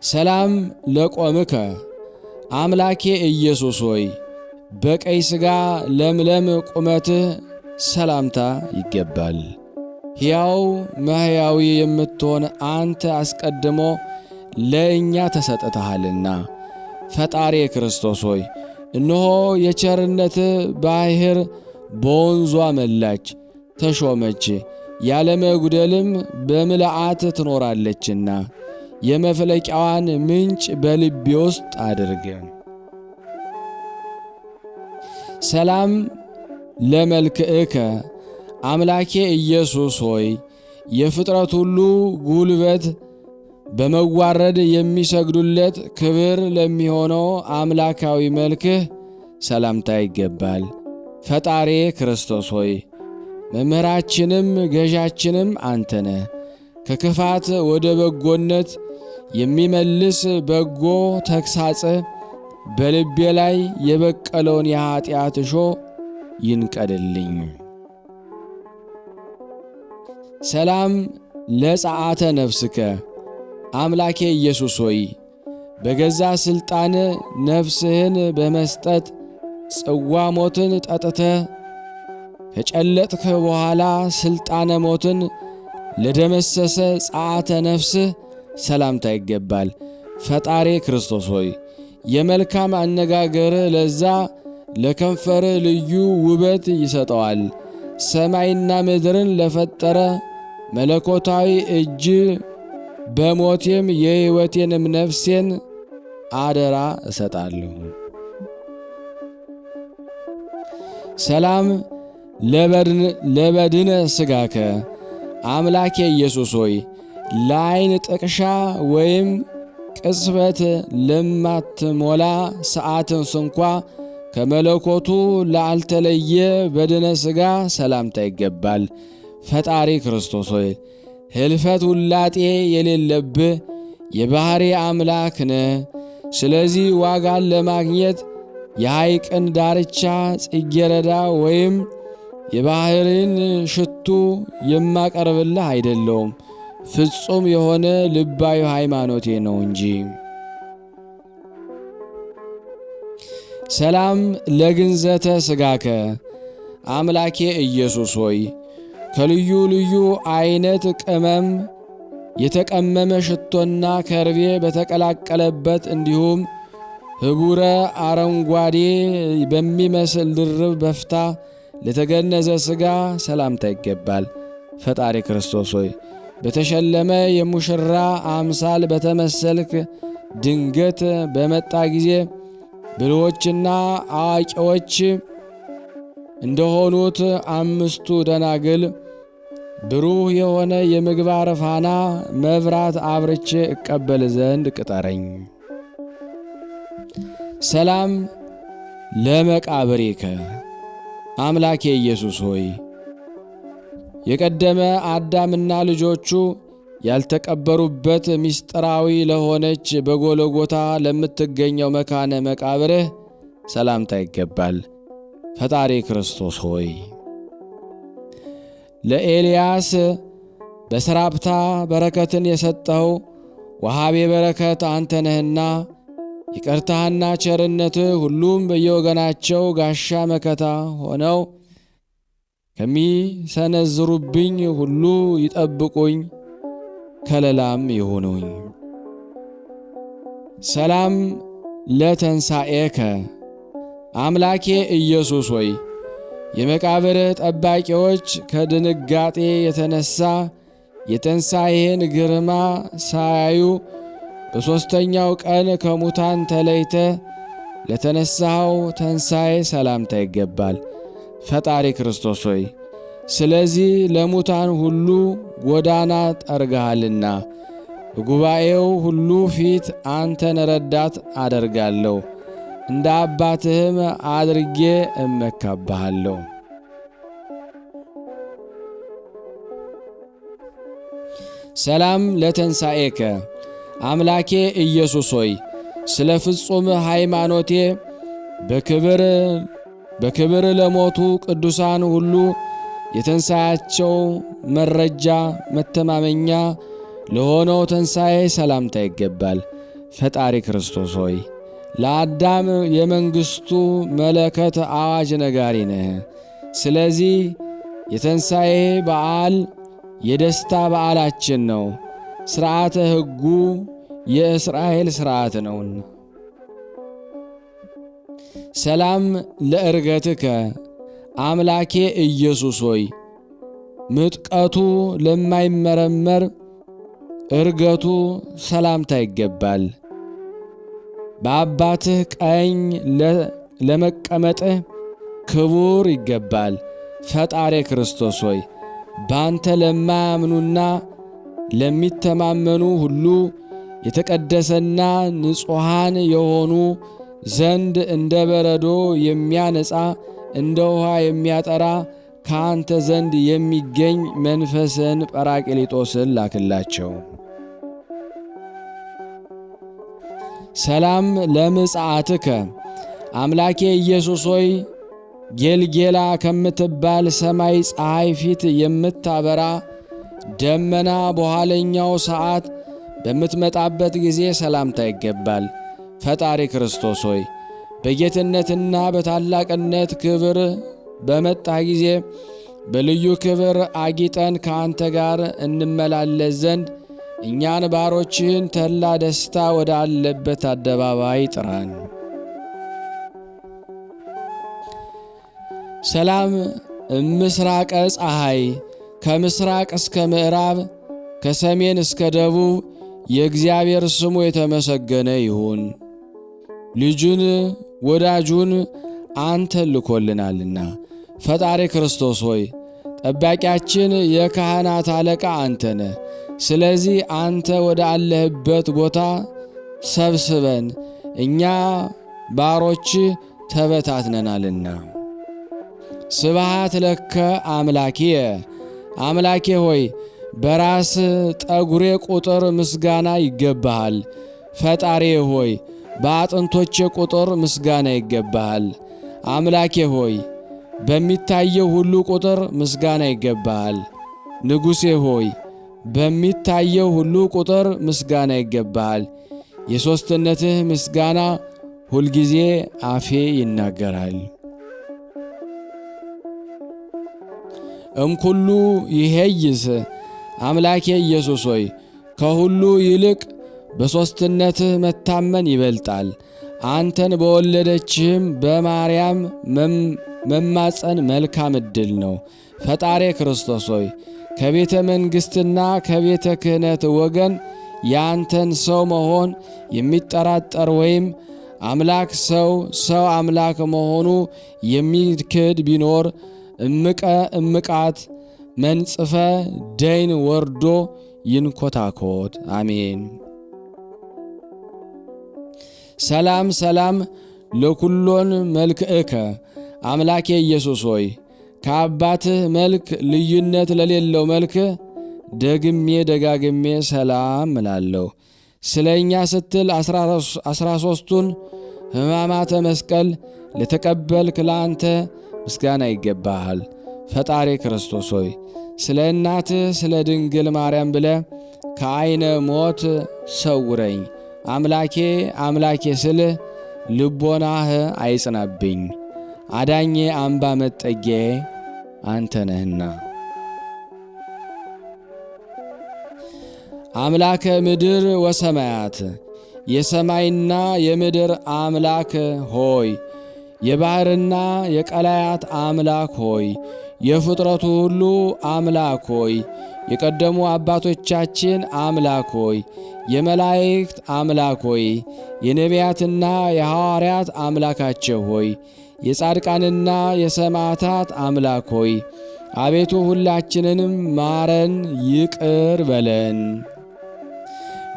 ሰላም ለቆምከ አምላኬ ኢየሱስ ሆይ በቀይ ሥጋ ለምለም ቁመትህ ሰላምታ ይገባል። ሕያው መሕያዊ የምትሆን አንተ አስቀድሞ ለእኛ ተሰጥተሃልና ፈጣሪ ክርስቶስ ሆይ እነሆ የቸርነትህ ባሕር በወንዟ መላች ተሾመች፣ ያለ መጉደልም በምልአት ትኖራለችና የመፍለቂያዋን ምንጭ በልቤ ውስጥ አድርግ። ሰላም ለመልክዕከ አምላኬ ኢየሱስ ሆይ የፍጥረት ሁሉ ጉልበት በመዋረድ የሚሰግዱለት ክብር ለሚሆነው አምላካዊ መልክህ ሰላምታ ይገባል። ፈጣሪ ክርስቶስ ሆይ መምህራችንም ገዣችንም አንተነ። ከክፋት ወደ በጎነት የሚመልስ በጎ ተግሳጽ በልቤ ላይ የበቀለውን የኀጢአት እሾህ ይንቀድልኝ። ሰላም ለጸአተ ነፍስከ አምላኬ ኢየሱስ ሆይ በገዛ ሥልጣን ነፍስህን በመስጠት ጽዋ ሞትን ጠጥተህ ከጨለጥክ በኋላ ሥልጣነ ሞትን ለደመሰሰ ጸአተ ነፍስህ ሰላምታ ይገባል። ፈጣሪ ክርስቶስ ሆይ የመልካም አነጋገር ለዛ ለከንፈር ልዩ ውበት ይሰጠዋል። ሰማይና ምድርን ለፈጠረ መለኮታዊ እጅ በሞቴም የሕይወቴንም ነፍሴን አደራ እሰጣለሁ። ሰላም ለበድነ ሥጋከ አምላኬ ኢየሱስ ሆይ ለዓይን ጥቅሻ ወይም ቅጽበት ለማትሞላ ሰዓትን ስንኳ ከመለኮቱ ላልተለየ በድነ ሥጋ ሰላምታ ይገባል። ፈጣሪ ክርስቶስ ሆይ ህልፈት ውላጤ የሌለብህ የባሕሪ አምላክ ነህ። ስለዚህ ዋጋን ለማግኘት የሐይቅን ዳርቻ ጽጌረዳ ወይም የባሕርን ሽቱ የማቀርብልህ አይደለውም፣ ፍጹም የሆነ ልባዊ ሃይማኖቴ ነው እንጂ። ሰላም ለግንዘተ ሥጋከ አምላኬ ኢየሱስ ሆይ ከልዩ ልዩ አይነት ቅመም የተቀመመ ሽቶና ከርቤ በተቀላቀለበት እንዲሁም ህቡረ አረንጓዴ በሚመስል ድርብ በፍታ ለተገነዘ ሥጋ ሰላምታ ይገባል። ፈጣሪ ክርስቶስ ሆይ በተሸለመ የሙሽራ አምሳል በተመሰልክ ድንገት በመጣ ጊዜ ብልሆችና አዋቂዎች እንደሆኑት አምስቱ ደናግል ብሩህ የሆነ የምግባር ፋና መብራት አብርቼ እቀበል ዘንድ ቅጠረኝ። ሰላም ለመቃብሬከ አምላኬ ኢየሱስ ሆይ የቀደመ አዳምና ልጆቹ ያልተቀበሩበት ምስጢራዊ ለሆነች በጎልጎታ ለምትገኘው መካነ መቃብርህ ሰላምታ ይገባል። ፈጣሪ ክርስቶስ ሆይ ለኤልያስ በሰራፕታ በረከትን የሰጠው ወሃቤ በረከት አንተ ነህና ይቅርታህና ቸርነትህ ሁሉም በየወገናቸው ጋሻ መከታ ሆነው ከሚሰነዝሩብኝ ሁሉ ይጠብቁኝ፣ ከለላም ይሁኑኝ። ሰላም ለተንሣኤከ አምላኬ ኢየሱስ ሆይ የመቃብርህ ጠባቂዎች ከድንጋጤ የተነሳ የተንሣኤህን ግርማ ሳያዩ በሦስተኛው ቀን ከሙታን ተለይተ ለተነሳኸው ተንሣኤ ሰላምታ ይገባል። ፈጣሪ ክርስቶስ ሆይ ስለዚህ ለሙታን ሁሉ ጎዳና ጠርገሃልና በጉባኤው ሁሉ ፊት አንተን ረዳት አደርጋለሁ፣ እንደ አባትህም አድርጌ እመካብሃለሁ። ሰላም ለተንሣኤከ አምላኬ ኢየሱስ ሆይ ስለ ፍጹም ሃይማኖቴ በክብር ለሞቱ ቅዱሳን ሁሉ የተንሣያቸው መረጃ መተማመኛ ለሆነው ተንሣኤ ሰላምታ ይገባል። ፈጣሪ ክርስቶስ ሆይ ለአዳም የመንግሥቱ መለከት አዋጅ ነጋሪ ነህ። ስለዚህ የተንሣኤ በዓል የደስታ በዓላችን ነው። ሥርዓተ ሕጉ የእስራኤል ሥርዓት ነውና። ሰላም ለዕርገትከ አምላኬ ኢየሱስ ሆይ ምጥቀቱ ለማይመረመር ዕርገቱ ሰላምታ ይገባል። በአባትህ ቀኝ ለመቀመጥህ ክቡር ይገባል። ፈጣሪ ክርስቶስ ሆይ ባንተ ለማያምኑና ለሚተማመኑ ሁሉ የተቀደሰና ንጹሐን የሆኑ ዘንድ እንደ በረዶ የሚያነጻ እንደ ውሃ የሚያጠራ ከአንተ ዘንድ የሚገኝ መንፈስን ጰራቅሊጦስን ላክላቸው። ሰላም ለምጽአትከ አምላኬ ኢየሱስ ሆይ ጌልጌላ ከምትባል ሰማይ ፀሐይ ፊት የምታበራ ደመና በኋለኛው ሰዓት በምትመጣበት ጊዜ ሰላምታ ይገባል። ፈጣሪ ክርስቶስ ሆይ በጌትነትና በታላቅነት ክብር በመጣ ጊዜ በልዩ ክብር አጊጠን ከአንተ ጋር እንመላለስ ዘንድ እኛን ባሮችህን ተድላ ደስታ ወዳለበት አደባባይ ጥራን። ሰላም እምስራቀ ፀሐይ ከምስራቅ እስከ ምዕራብ ከሰሜን እስከ ደቡብ የእግዚአብሔር ስሙ የተመሰገነ ይሁን። ልጁን ወዳጁን አንተ ልኮልናልና ፈጣሪ ክርስቶስ ሆይ ጠባቂያችን የካህናት አለቃ አንተ ነህ። ስለዚህ አንተ ወደ አለህበት ቦታ ሰብስበን እኛ ባሮች ተበታትነናልና። ስብሃት ለከ አምላኪየ አምላኬ ሆይ በራስ ጠጉሬ ቁጥር ምስጋና ይገባሃል። ፈጣሪ ሆይ በአጥንቶቼ ቁጥር ምስጋና ይገባሃል። አምላኬ ሆይ በሚታየው ሁሉ ቁጥር ምስጋና ይገባሃል። ንጉሴ ሆይ በሚታየው ሁሉ ቁጥር ምስጋና ይገባሃል። የሦስትነትህ ምስጋና ሁልጊዜ አፌ ይናገራል። እምኩሉ ይሄይስ አምላኬ ኢየሱስ ሆይ ከሁሉ ይልቅ በሦስትነትህ መታመን ይበልጣል። አንተን በወለደችህም በማርያም መማፀን መልካም ዕድል ነው። ፈጣሪ ክርስቶስ ሆይ ከቤተ መንግሥትና ከቤተ ክህነት ወገን ያንተን ሰው መሆን የሚጠራጠር ወይም አምላክ ሰው አምላክ መሆኑ የሚክድ ቢኖር እምቃት መንጽፈ ደይን ወርዶ ይንኮታኮት። አሜን። ሰላም ሰላም ለኩሎን መልክዕከ አምላኬ ኢየሱስ ሆይ ከአባትህ መልክ ልዩነት ለሌለው መልክ ደግሜ ደጋግሜ ሰላም እላለሁ። ስለ እኛ ስትል 13ቱን ሕማማተ መስቀል ለተቀበልክ ለአንተ ምስጋና ይገባሃል። ፈጣሪ ክርስቶስ ሆይ ስለ እናትህ ስለ ድንግል ማርያም ብለ ከዐይነ ሞት ሰውረኝ። አምላኬ አምላኬ ስልህ ልቦናህ አይጽናብኝ። አዳኜ አምባ መጠጊያዬ አንተ ነህና። አምላከ ምድር ወሰማያት የሰማይና የምድር አምላክ ሆይ የባሕርና የቀላያት አምላክ ሆይ የፍጥረቱ ሁሉ አምላክ ሆይ የቀደሙ አባቶቻችን አምላክ ሆይ የመላእክት አምላክ ሆይ የነቢያትና የሐዋርያት አምላካቸው ሆይ የጻድቃንና የሰማዕታት አምላክ ሆይ አቤቱ ሁላችንንም ማረን፣ ይቅር በለን።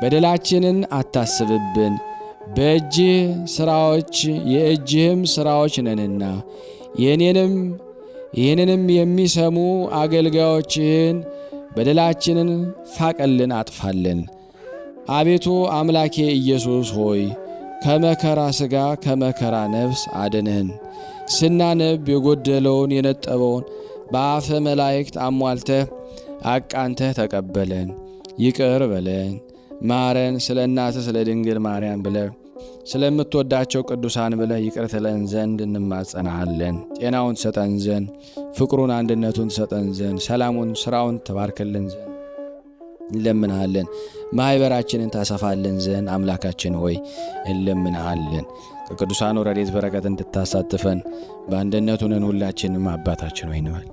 በደላችንን አታስብብን፣ በእጅህ ሥራዎች የእጅህም ሥራዎች ነንና። ይህንንም የሚሰሙ አገልጋዮችህን በደላችንን ፋቀልን፣ አጥፋልን። አቤቱ አምላኬ ኢየሱስ ሆይ ከመከራ ሥጋ ከመከራ ነፍስ አድነን። ስናነብ የጎደለውን የነጠበውን በአፈ መላእክት አሟልተህ አቃንተህ ተቀበለን፣ ይቅር በለን፣ ማረን። ስለ እናትህ ስለ ድንግል ማርያም ብለህ ስለምትወዳቸው ቅዱሳን ብለህ ይቅር ትለን ዘንድ እንማጸናሃለን። ጤናውን ትሰጠን ዘንድ፣ ፍቅሩን አንድነቱን ትሰጠን ዘንድ፣ ሰላሙን ሥራውን ተባርክልን ዘንድ እንለምንሃለን። ማኅበራችንን ታሰፋልን ዘንድ አምላካችን ሆይ እንለምንሃለን። ከቅዱሳኑ ረድኤት በረከት እንድታሳትፈን በአንድነት ሆነን ሁላችንም አባታችን ሆይ እንበል።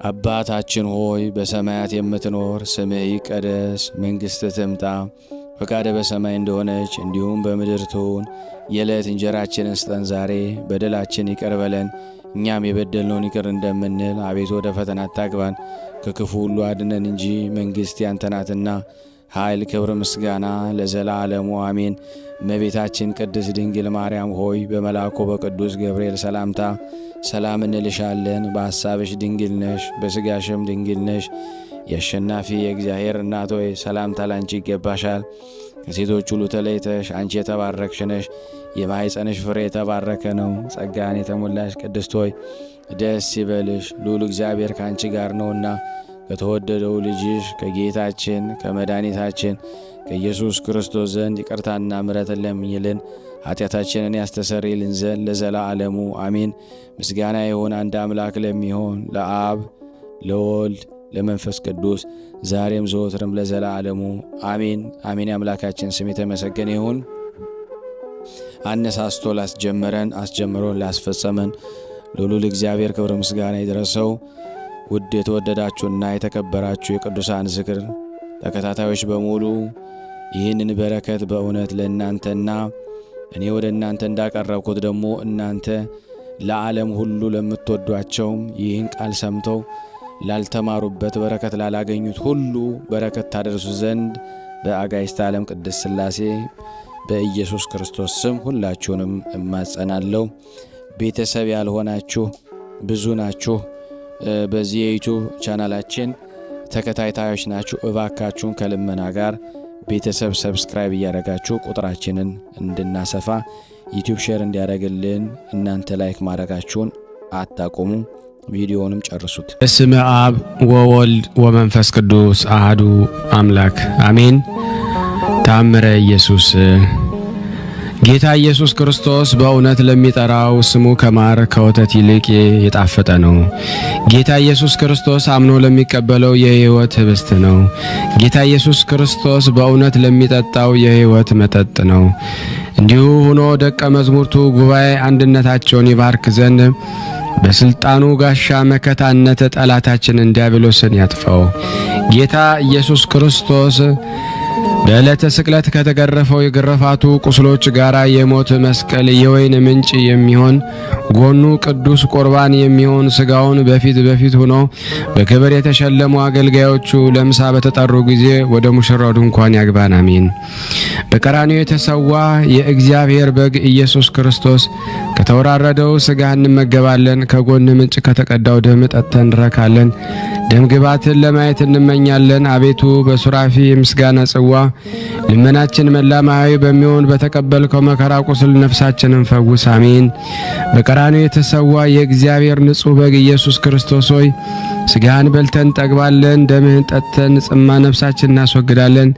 አባታችን ሆይ በሰማያት የምትኖር፣ ስምህ ይቀደስ፣ መንግሥትህ ትምጣ፣ ፈቃድህ በሰማይ እንደሆነች እንዲሁም በምድር ትሁን። የዕለት እንጀራችንን ስጠን ዛሬ፣ በደላችን ይቅር በለን እኛም የበደልነውን ይቅር እንደምንል፣ አቤቱ ወደ ፈተና አታግባን ከክፉ ሁሉ አድነን እንጂ መንግሥት ያንተ ናትና ኃይል፣ ክብር፣ ምስጋና ለዘላለሙ አሜን። እመቤታችን ቅድስት ድንግል ማርያም ሆይ በመልአኩ በቅዱስ ገብርኤል ሰላምታ ሰላም እንልሻለን። በሐሳብሽ ድንግል ነሽ፣ በሥጋሽም ድንግል ነሽ። የአሸናፊ የእግዚአብሔር እናት ሆይ ሰላምታ ላንቺ ይገባሻል። ከሴቶች ሁሉ ተለይተሽ አንቺ የተባረክሽ ነሽ፣ የማኅፀንሽ ፍሬ የተባረከ ነው። ጸጋን የተሞላሽ ቅድስት ሆይ ደስ ይበልሽ፣ ልዑል እግዚአብሔር ከአንቺ ጋር ነውና ከተወደደው ልጅሽ ከጌታችን ከመድኃኒታችን ከኢየሱስ ክርስቶስ ዘንድ ይቅርታና ምሕረትን ለምኝልን ኃጢአታችንን ያስተሰርይልን ዘንድ ለዘላለሙ አሜን። ምስጋና ይሁን አንድ አምላክ ለሚሆን ለአብ ለወልድ ለመንፈስ ቅዱስ ዛሬም ዘወትርም ለዘላለሙ አሜን አሜን። የአምላካችን ስም የተመሰገነ ይሁን። አነሳስቶ ላስጀመረን አስጀምሮን ላስፈጸመን ለልዑል እግዚአብሔር ክብር ምስጋና ይድረሰው። ውድ የተወደዳችሁና የተከበራችሁ የቅዱሳን ዝክር ተከታታዮች በሙሉ ይህንን በረከት በእውነት ለእናንተና እኔ ወደ እናንተ እንዳቀረብኩት ደግሞ እናንተ ለዓለም ሁሉ ለምትወዷቸውም ይህን ቃል ሰምተው ላልተማሩበት በረከት ላላገኙት ሁሉ በረከት ታደርሱ ዘንድ በአጋዕዝተ ዓለም ቅድስት ሥላሴ በኢየሱስ ክርስቶስ ስም ሁላችሁንም እማጸናለሁ። ቤተሰብ ያልሆናችሁ ብዙ ናችሁ። በዚህ የዩቲዩብ ቻናላችን ተከታታዮች ናችሁ። እባካችሁን ከልመና ጋር ቤተሰብ ሰብስክራይብ እያደረጋችሁ ቁጥራችንን እንድናሰፋ ዩቲዩብ ሼር እንዲያደርግልን እናንተ ላይክ ማድረጋችሁን አታቆሙ። ቪዲዮውንም ጨርሱት። በስመ አብ ወወልድ ወመንፈስ ቅዱስ አሐዱ አምላክ አሜን። ተአምረ ኢየሱስ። ጌታ ኢየሱስ ክርስቶስ በእውነት ለሚጠራው ስሙ ከማር ከወተት ይልቅ የጣፈጠ ነው። ጌታ ኢየሱስ ክርስቶስ አምኖ ለሚቀበለው የሕይወት ህብስት ነው። ጌታ ኢየሱስ ክርስቶስ በእውነት ለሚጠጣው የሕይወት መጠጥ ነው። እንዲሁ ሆኖ ደቀ መዛሙርቱ ጉባኤ አንድነታቸውን ይባርክ ዘንድ በስልጣኑ ጋሻ መከታነት ጠላታችንን ዲያብሎስን ያጥፋው። ጌታ ኢየሱስ ክርስቶስ በዕለተ ስቅለት ከተገረፈው የግርፋቱ ቁስሎች ጋር የሞት መስቀል የወይን ምንጭ የሚሆን ጎኑ ቅዱስ ቁርባን የሚሆን ስጋውን በፊት ሆኖ በክብር የተሸለሙ አገልጋዮቹ ለምሳ በተጠሩ ጊዜ ወደ ሙሽራው ድንኳን ያግባን አሜን። በቀራንዮ የተሰዋ የእግዚአብሔር በግ ኢየሱስ ክርስቶስ ከተወራረደው ስጋ እንመገባለን። ከጎን ምንጭ ከተቀዳው ደም ጠጥተን እንረካለን። ደም ግባትን ለማየት እንመኛለን። አቤቱ በሱራፊ የምስጋና ጽዋ ልመናችን መላማዊ በሚሆን በተቀበልከው መከራ ቁስል ነፍሳችንን ፈውስ አሜን። በቀራንዮ የተሰዋ የእግዚአብሔር ንጹሕ በግ ኢየሱስ ክርስቶስ ሆይ ስጋህን በልተን ጠግባለን፣ ደምህን ጠጥተን ጽማ ነፍሳችን እናስወግዳለን።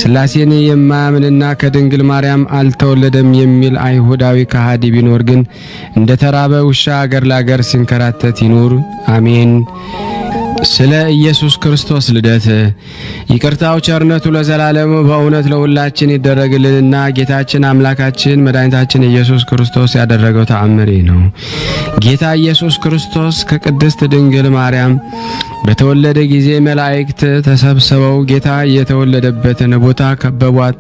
ሥላሴን የማያምንና ከድንግል ማርያም አልተወለደም የሚል አይሁዳዊ ከሃዲ ቢኖር ግን እንደ ተራበ ውሻ አገር ላገር ሲንከራተት ይኑር አሜን። ስለ ኢየሱስ ክርስቶስ ልደት ይቅርታው ቸርነቱ ለዘላለም በእውነት ለሁላችን ይደረግልንና ጌታችን አምላካችን መድኃኒታችን ኢየሱስ ክርስቶስ ያደረገው ተአምር ነው። ጌታ ኢየሱስ ክርስቶስ ከቅድስት ድንግል ማርያም በተወለደ ጊዜ መላእክት ተሰብስበው ጌታ የተወለደበትን ቦታ ከበቧት።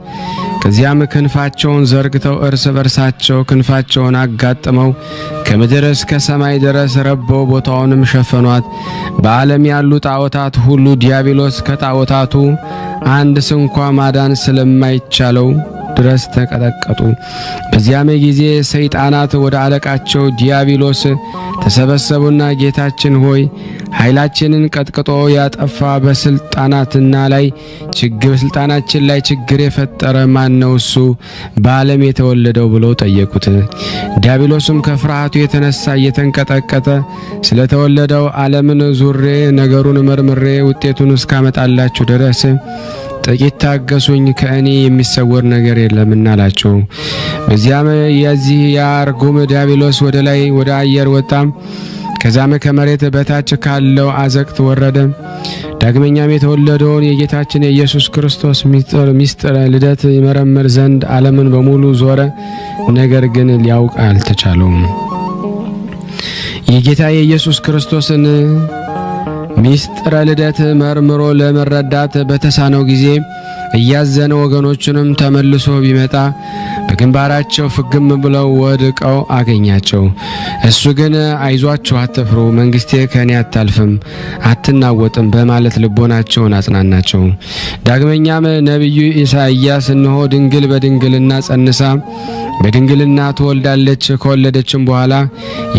ከዚያም ክንፋቸውን ዘርግተው እርስ በርሳቸው ክንፋቸውን አጋጥመው ከምድር እስከ ሰማይ ድረስ ረበው ቦታውንም ሸፈኗት። በዓለም ያሉ ጣዖታት ሁሉ ዲያብሎስ ከጣዖታቱ አንድ ስንኳ ማዳን ስለማይቻለው ድረስ ተቀጠቀጡ። በዚያም ጊዜ ሰይጣናት ወደ አለቃቸው ዲያብሎስ ተሰበሰቡና ጌታችን ሆይ ኃይላችንን ቀጥቅጦ ያጠፋ በስልጣናችን ላይ ችግር የፈጠረ ማን ነው? እሱ በዓለም የተወለደው ብለው ጠየቁት። ዲያብሎስም ከፍርሃቱ የተነሳ እየተንቀጠቀጠ ስለተወለደው ዓለምን ዙሬ ነገሩን መርምሬ ውጤቱን እስካመጣላችሁ ድረስ ጥቂት ታገሱኝ፣ ከእኔ የሚሰወር ነገር የለምና አላቸው። በዚያም የዚህ ያርጉም ዲያብሎስ ወደ ላይ ወደ አየር ወጣ። ከዛም ከመሬት በታች ካለው አዘቅት ወረደ። ዳግመኛም የተወለደውን የጌታችን የኢየሱስ ክርስቶስ ሚስጥር ልደት ይመረምር ዘንድ ዓለምን በሙሉ ዞረ። ነገር ግን ሊያውቅ አልተቻለውም። የጌታ የኢየሱስ ክርስቶስን ሚስጥረ ልደት መርምሮ ለመረዳት በተሳነው ጊዜ እያዘነ ወገኖቹንም ተመልሶ ቢመጣ በግንባራቸው ፍግም ብለው ወድቀው አገኛቸው። እሱ ግን አይዟችሁ፣ አትፍሩ፣ መንግስቴ ከኔ አታልፍም አትናወጥም በማለት ልቦናቸውን አጽናናቸው። ዳግመኛም ነብዩ ኢሳይያስ እነሆ ድንግል በድንግልና ጸንሳ በድንግልና ትወልዳለች፣ ከወለደችም በኋላ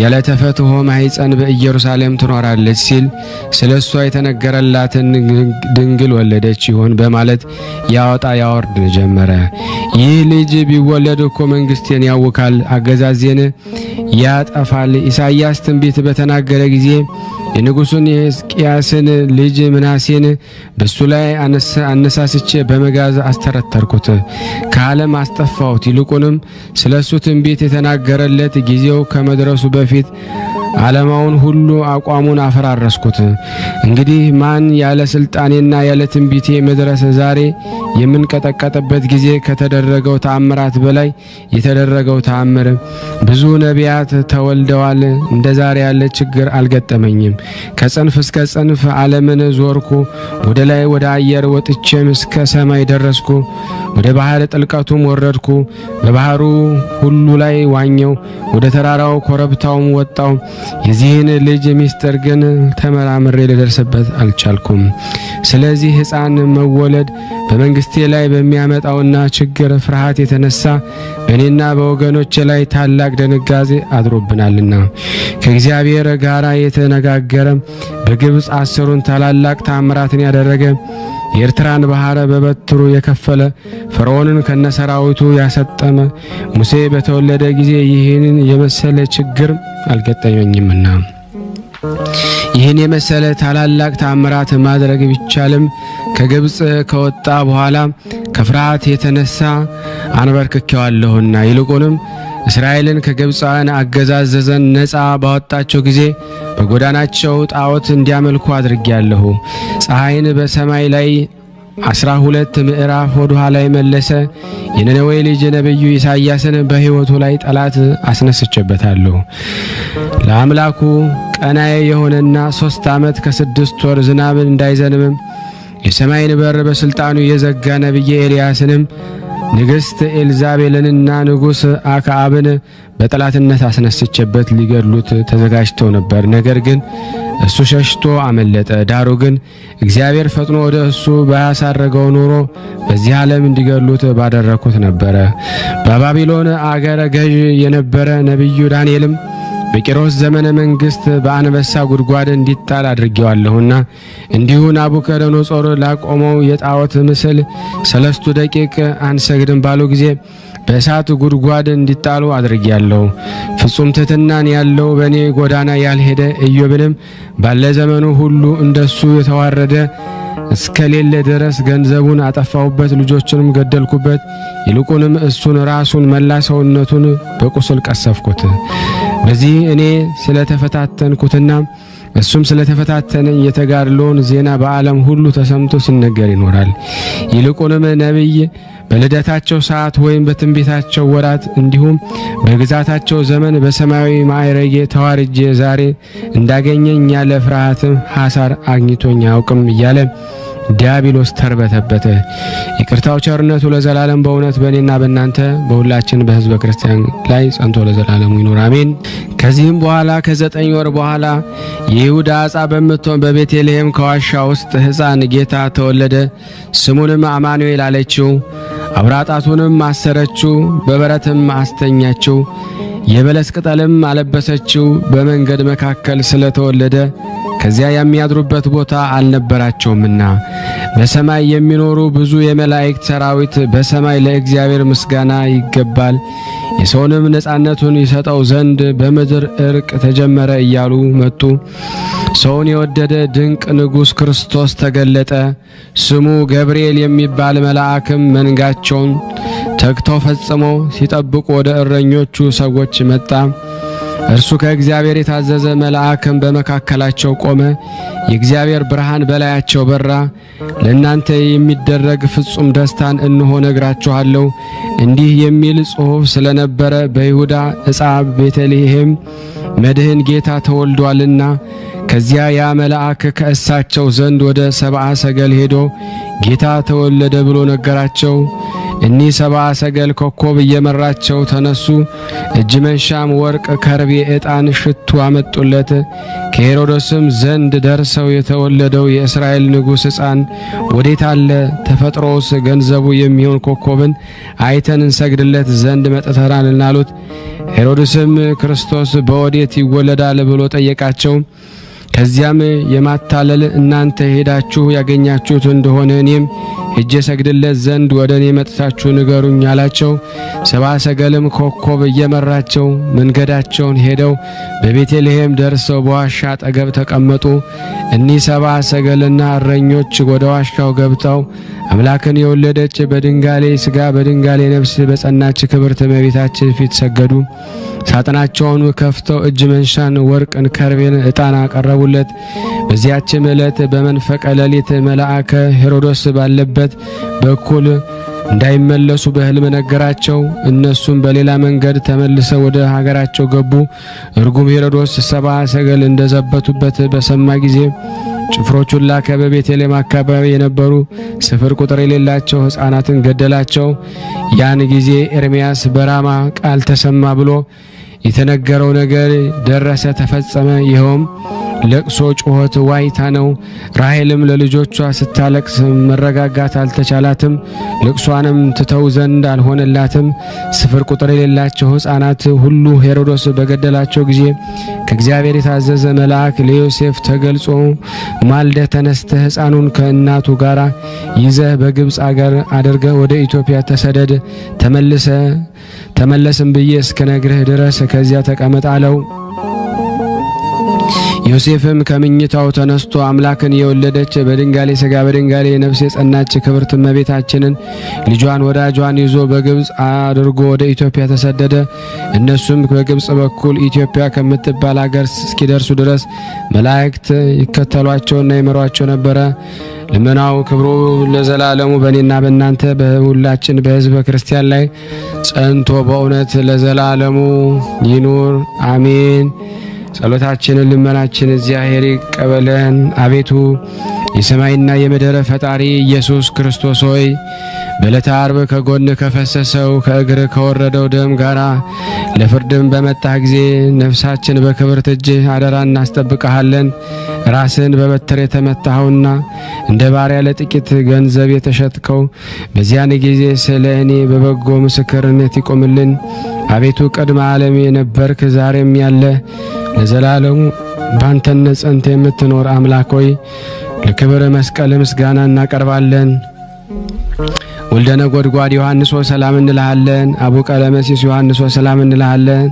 ያለ ተፈትሖ ማኅፀን በኢየሩሳሌም ትኖራለች ሲል ስለሷ የተነገረላትን ድንግል ወለደች ይሆን በማለት ያወጣ ያወርድ ጀመረ። ይህ ልጅ ቢወለድ እኮ መንግስቴን ያውካል፣ አገዛዜን ያጠፋል። ኢሳይያስ ትንቢት በተናገረ ጊዜ የንጉሱን የሕዝቅያስን ልጅ ምናሴን በሱ ላይ አነሳስቼ በመጋዝ አስተረተርኩት፣ ከዓለም አስጠፋሁት። ይልቁንም ስለሱ ትንቢት የተናገረለት ጊዜው ከመድረሱ በፊት ዓለማውን ሁሉ አቋሙን አፈራረስኩት። እንግዲህ ማን ያለ ስልጣኔና ያለ ትንቢቴ መድረስ ዛሬ የምንቀጠቀጥበት ጊዜ ከተደረገው ተአምራት በላይ የተደረገው ተአምር ብዙ ነቢያት ተወልደዋል። እንደ ዛሬ ያለ ችግር አልገጠመኝም። ከጽንፍ እስከ ጽንፍ ዓለምን ዞርኩ። ወደ ላይ ወደ አየር ወጥቼም እስከ ሰማይ ደረስኩ። ወደ ባህር ጥልቀቱም ወረድኩ። በባህሩ ሁሉ ላይ ዋኘው። ወደ ተራራው ኮረብታውም ወጣው። የዚህን ልጅ ሚስጥር ግን ተመራምሬ ልደርስበት አልቻልኩም። ስለዚህ ሕፃን መወለድ በመንግስቴ ላይ በሚያመጣውና ችግር ፍርሃት የተነሳ በእኔና በወገኖቼ ላይ ታላቅ ድንጋጤ አድሮብናልና ከእግዚአብሔር ጋር የተነጋገረ በግብፅ 10 ታላላቅ ተአምራትን ያደረገ የኤርትራን ባህር በበትሩ የከፈለ ፈርዖንን ከነሰራዊቱ ያሰጠመ ሙሴ በተወለደ ጊዜ ይህንን የመሰለ ችግር አልገጠመኝምና ይህን የመሰለ ታላላቅ ተአምራት ማድረግ ቢቻልም ከግብፅ ከወጣ በኋላ ከፍርሃት የተነሳ አንበርክኬዋለሁና ይልቁንም እስራኤልን ከግብፃውያን አገዛዘዘን ነፃ ባወጣቸው ጊዜ በጎዳናቸው ጣዖት እንዲያመልኩ አድርጌያለሁ። ፀሐይን በሰማይ ላይ 12 ምዕራፍ ወደ ኋላ መለሰ። የነነዌ ልጅ ነብዩ ኢሳይያስን በሕይወቱ ላይ ጠላት አስነስቼበታለሁ። ለአምላኩ ቀናዬ የሆነና 3 ዓመት ከ6 ወር ዝናብ እንዳይዘንብም የሰማይን በር በስልጣኑ የዘጋ ነብይ ኤልያስንም ንግሥት ኤልዛቤልንና ንጉሥ አክዓብን በጠላትነት አስነስቼበት ሊገድሉት ተዘጋጅተው ነበር። ነገር ግን እሱ ሸሽቶ አመለጠ። ዳሩ ግን እግዚአብሔር ፈጥኖ ወደ እሱ ባያሳረገው ኑሮ በዚህ ዓለም እንዲገድሉት ባደረኩት ነበረ። በባቢሎን አገረ ገዥ የነበረ ነብዩ ዳንኤልም በቂሮስ ዘመነ መንግስት በአንበሳ ጉድጓድ እንዲጣል አድርጌዋለሁና እንዲሁ ናቡከደነጾር ላቆመው የጣዖት ምስል 3 ደቂቅ አንሰግድም ባሉ ጊዜ በእሳት ጉድጓድ እንዲጣሉ አድርጌያለሁ። ፍጹም ትሕትናን ያለው በእኔ ጎዳና ያልሄደ ኢዮብንም ባለ ዘመኑ ሁሉ እንደሱ የተዋረደ እስከሌለ ድረስ ገንዘቡን አጠፋሁበት፣ ልጆቹንም ገደልኩበት። ይልቁንም እሱን ራሱን መላ ሰውነቱን በቁስል ቀሰፍኩት። በዚህ እኔ ስለተፈታተንኩትና እሱም ስለተፈታተነኝ የተጋድሎውን ዜና በዓለም ሁሉ ተሰምቶ ሲነገር ይኖራል። ይልቁንም ነቢይ በልደታቸው ሰዓት ወይም በትንቢታቸው ወራት እንዲሁም በግዛታቸው ዘመን በሰማያዊ ማዕረጌ ተዋርጄ ዛሬ እንዳገኘኝ ያለ ፍርሃትም ሐሳር አግኝቶኝ አያውቅም እያለ ዲያብሎስ ተርበተበተ። ይቅርታው ቸርነቱ ለዘላለም በእውነት በእኔና በእናንተ በሁላችን በሕዝበ ክርስቲያን ላይ ጸንቶ ለዘላለሙ ይኑር አሜን። ከዚህም በኋላ ከ9 ወር በኋላ የይሁዳ ዕፃ በምትሆን በቤተልሔም ከዋሻ ውስጥ ሕፃን ጌታ ተወለደ። ስሙንም አማኑኤል አለችው። አብራጣቱንም አሰረችው፣ በበረትም አስተኛችው። የበለስ ቅጠልም አለበሰችው። በመንገድ መካከል ስለተወለደ ከዚያ የሚያድሩበት ቦታ አልነበራቸውምና በሰማይ የሚኖሩ ብዙ የመላእክት ሰራዊት በሰማይ ለእግዚአብሔር ምስጋና ይገባል፣ የሰውንም ነጻነቱን ይሰጠው ዘንድ በምድር እርቅ ተጀመረ እያሉ መጡ። ሰውን የወደደ ድንቅ ንጉሥ ክርስቶስ ተገለጠ። ስሙ ገብርኤል የሚባል መልአክም መንጋቸውን ተግተው ፈጽሞ ሲጠብቁ ወደ እረኞቹ ሰዎች መጣ። እርሱ ከእግዚአብሔር የታዘዘ መልአክም በመካከላቸው ቆመ። የእግዚአብሔር ብርሃን በላያቸው በራ። ለእናንተ የሚደረግ ፍጹም ደስታን እንሆ ነግራችኋለሁ። እንዲህ የሚል ጽሑፍ ስለነበረ በይሁዳ ዕፃ ቤተልሔም መድህን ጌታ ተወልዷልና። ከዚያ ያ መልአክ ከእሳቸው ዘንድ ወደ 70 ሰገል ሄዶ ጌታ ተወለደ ብሎ ነገራቸው። እኒህ 70 ሰገል ኮከብ እየመራቸው ተነሱ። እጅ መንሻም ወርቅ፣ ከርቤ፣ ዕጣን፣ ሽቱ አመጡለት። ከሄሮድስም ዘንድ ደርሰው የተወለደው የእስራኤል ንጉሥ ሕፃን ወዴት አለ? ተፈጥሮስ ገንዘቡ የሚሆን ኮከብን አይተን እንሰግድለት ዘንድ መጥተናልና አሉት። ሄሮድስም ክርስቶስ በወዴት ይወለዳል ብሎ ጠየቃቸው። ከዚያም የማታለል እናንተ ሄዳችሁ ያገኛችሁት እንደሆነ እኔም ሄጄ ሰግድለት ዘንድ ወደ እኔ መጥታችሁ ንገሩኝ አላቸው። ሰብአ ሰገልም ኮከብ እየመራቸው መንገዳቸውን ሄደው በቤተልሔም ደርሰው በዋሻ አጠገብ ተቀመጡ። እኒህ ሰብአ ሰገልና እረኞች ወደ ዋሻው ገብተው አምላክን የወለደች በድንጋሌ ሥጋ በድንጋሌ ነፍስ በጸናች ክብርት እመቤታችን ፊት ሰገዱ። ሳጥናቸውን ከፍተው እጅ መንሻን፣ ወርቅን፣ ከርቤን፣ ዕጣን አቀረቡለት። በዚያችም ዕለት በመንፈቀ ሌሊት መልአከ ሄሮድስ ባለበት በኩል እንዳይመለሱ በሕልም ነገራቸው። እነሱም በሌላ መንገድ ተመልሰው ወደ ሀገራቸው ገቡ። እርጉም ሄሮድስ ሰብአ ሰገል እንደዘበቱበት በሰማ ጊዜ ጭፍሮቹን ላከ። በቤተልሔም አካባቢ የነበሩ ስፍር ቁጥር የሌላቸው ሕፃናትን ገደላቸው። ያን ጊዜ ኤርምያስ በራማ ቃል ተሰማ ብሎ የተነገረው ነገር ደረሰ፣ ተፈጸመ። ይኸውም ለቅሶ፣ ጩኸት፣ ዋይታ ነው። ራሔልም ለልጆቿ ስታለቅስ መረጋጋት አልተቻላትም። ልቅሷንም ትተው ዘንድ አልሆነላትም። ስፍር ቁጥር የሌላቸው ሕፃናት ሁሉ ሄሮድስ በገደላቸው ጊዜ ከእግዚአብሔር የታዘዘ መልአክ ለዮሴፍ ተገልጾ ማልደህ ተነስተህ ሕፃኑን ከእናቱ ጋር ይዘህ በግብፅ አገር አድርገህ ወደ ኢትዮጵያ ተሰደድ፣ ተመለስም ብዬ እስክነግርህ ድረስ ከዚያ ተቀመጥ አለው። ዮሴፍም ከምኝታው ተነስቶ አምላክን የወለደች በድንጋሌ ሥጋ በድንጋሌ ነፍስ የጸናች ክብርት እመቤታችንን ልጇን ወዳጇን ይዞ በግብፅ አድርጎ ወደ ኢትዮጵያ ተሰደደ። እነሱም በግብፅ በኩል ኢትዮጵያ ከምትባል አገር እስኪደርሱ ድረስ መላእክት ይከተሏቸውና ይመሯቸው ነበረ። ልመናው ክብሩ ለዘላለሙ በእኔና በእናንተ በሁላችን በሕዝበ ክርስቲያን ላይ ጸንቶ በእውነት ለዘላለሙ ይኑር አሜን። ጸሎታችንን ልመናችን እግዚአብሔር ይቀበለን። አቤቱ የሰማይና የምድር ፈጣሪ ኢየሱስ ክርስቶስ ሆይ በዕለተ ዓርብ ከጎን ከፈሰሰው ከእግር ከወረደው ደም ጋራ ለፍርድም በመጣህ ጊዜ ነፍሳችን በክብርት እጅህ አደራ እናስጠብቀሃለን። ራስን በበትር የተመታኸውና እንደ ባሪያ ለጥቂት ገንዘብ የተሸጥከው በዚያን ጊዜ ስለ እኔ በበጎ ምስክርነት ይቆምልን። አቤቱ ቅድመ ዓለም የነበርክ ዛሬም ያለ ለዘላለሙ ባንተነት ጸንተ የምትኖር አምላክ ሆይ ለክብር መስቀል ምስጋና እናቀርባለን። ወልደ ነጎድጓድ ዮሐንስ ሆይ ሰላም እንልሃለን። አቡ ቀለመሲስ ዮሐንስ ሆይ ሰላም እንልሃለን።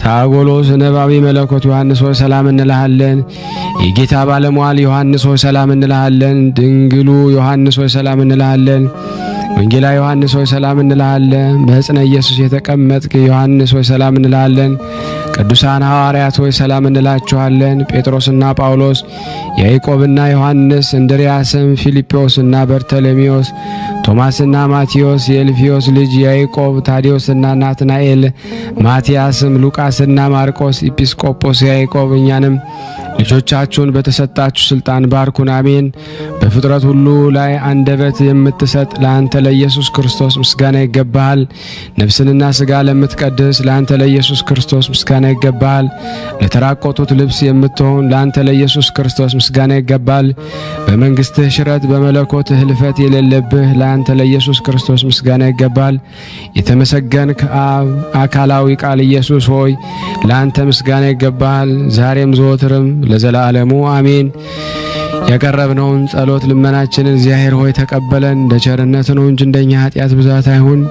ታጎሎስ ነባቢ መለኮት ዮሐንስ ሆይ ሰላም እንልሃለን። የጌታ ባለሟል ዮሐንስ ሆይ ሰላም እንልሃለን። ድንግሉ ዮሐንስ ሆይ ሰላም እንልሃለን። ወንጌላዊ ዮሐንስ ሆይ ሰላም እንልሃለን። በሕፅነ ኢየሱስ የተቀመጥክ ዮሐንስ ሆይ ሰላም እንልሃለን። ቅዱሳን ሐዋርያት ሆይ ሰላም እንላችኋለን። ጴጥሮስና ጳውሎስ፣ ያዕቆብና ዮሐንስ፣ እንድርያስም፣ ፊልጶስና በርተሎሜዎስ፣ ቶማስና ማቴዎስ፣ የእልፍዮስ ልጅ ያዕቆብ፣ ታዴዎስና ናትናኤል፣ ማቲያስም፣ ሉቃስና ማርቆስ፣ ኤጲስቆጶስ ያዕቆብ፣ እኛንም ልጆቻችሁን በተሰጣችሁ ስልጣን ባርኩን አሜን። በፍጥረት ሁሉ ላይ አንደበት የምትሰጥ ለአንተ ለኢየሱስ ክርስቶስ ምስጋና ይገባሃል። ነፍስንና ሥጋ ለምትቀድስ ለአንተ ለኢየሱስ ክርስቶስ ምስጋና ይገባሃል። ለተራቆቱት ልብስ የምትሆን ለአንተ ለኢየሱስ ክርስቶስ ምስጋና ይገባል። በመንግስትህ ሽረት በመለኮትህ ህልፈት የሌለብህ ለአንተ ለኢየሱስ ክርስቶስ ምስጋና ይገባል። የተመሰገንክ አብ አካላዊ ቃል ኢየሱስ ሆይ ለአንተ ምስጋና ይገባል፣ ዛሬም ዘወትርም ለዘላለሙ አሜን። ያቀረብነውን ጸሎት ልመናችንን እግዚአብሔር ሆይ ተቀበለን። እንደ ቸርነት ነው እንጂ እንደኛ ኃጢአት ብዛት አይሁን።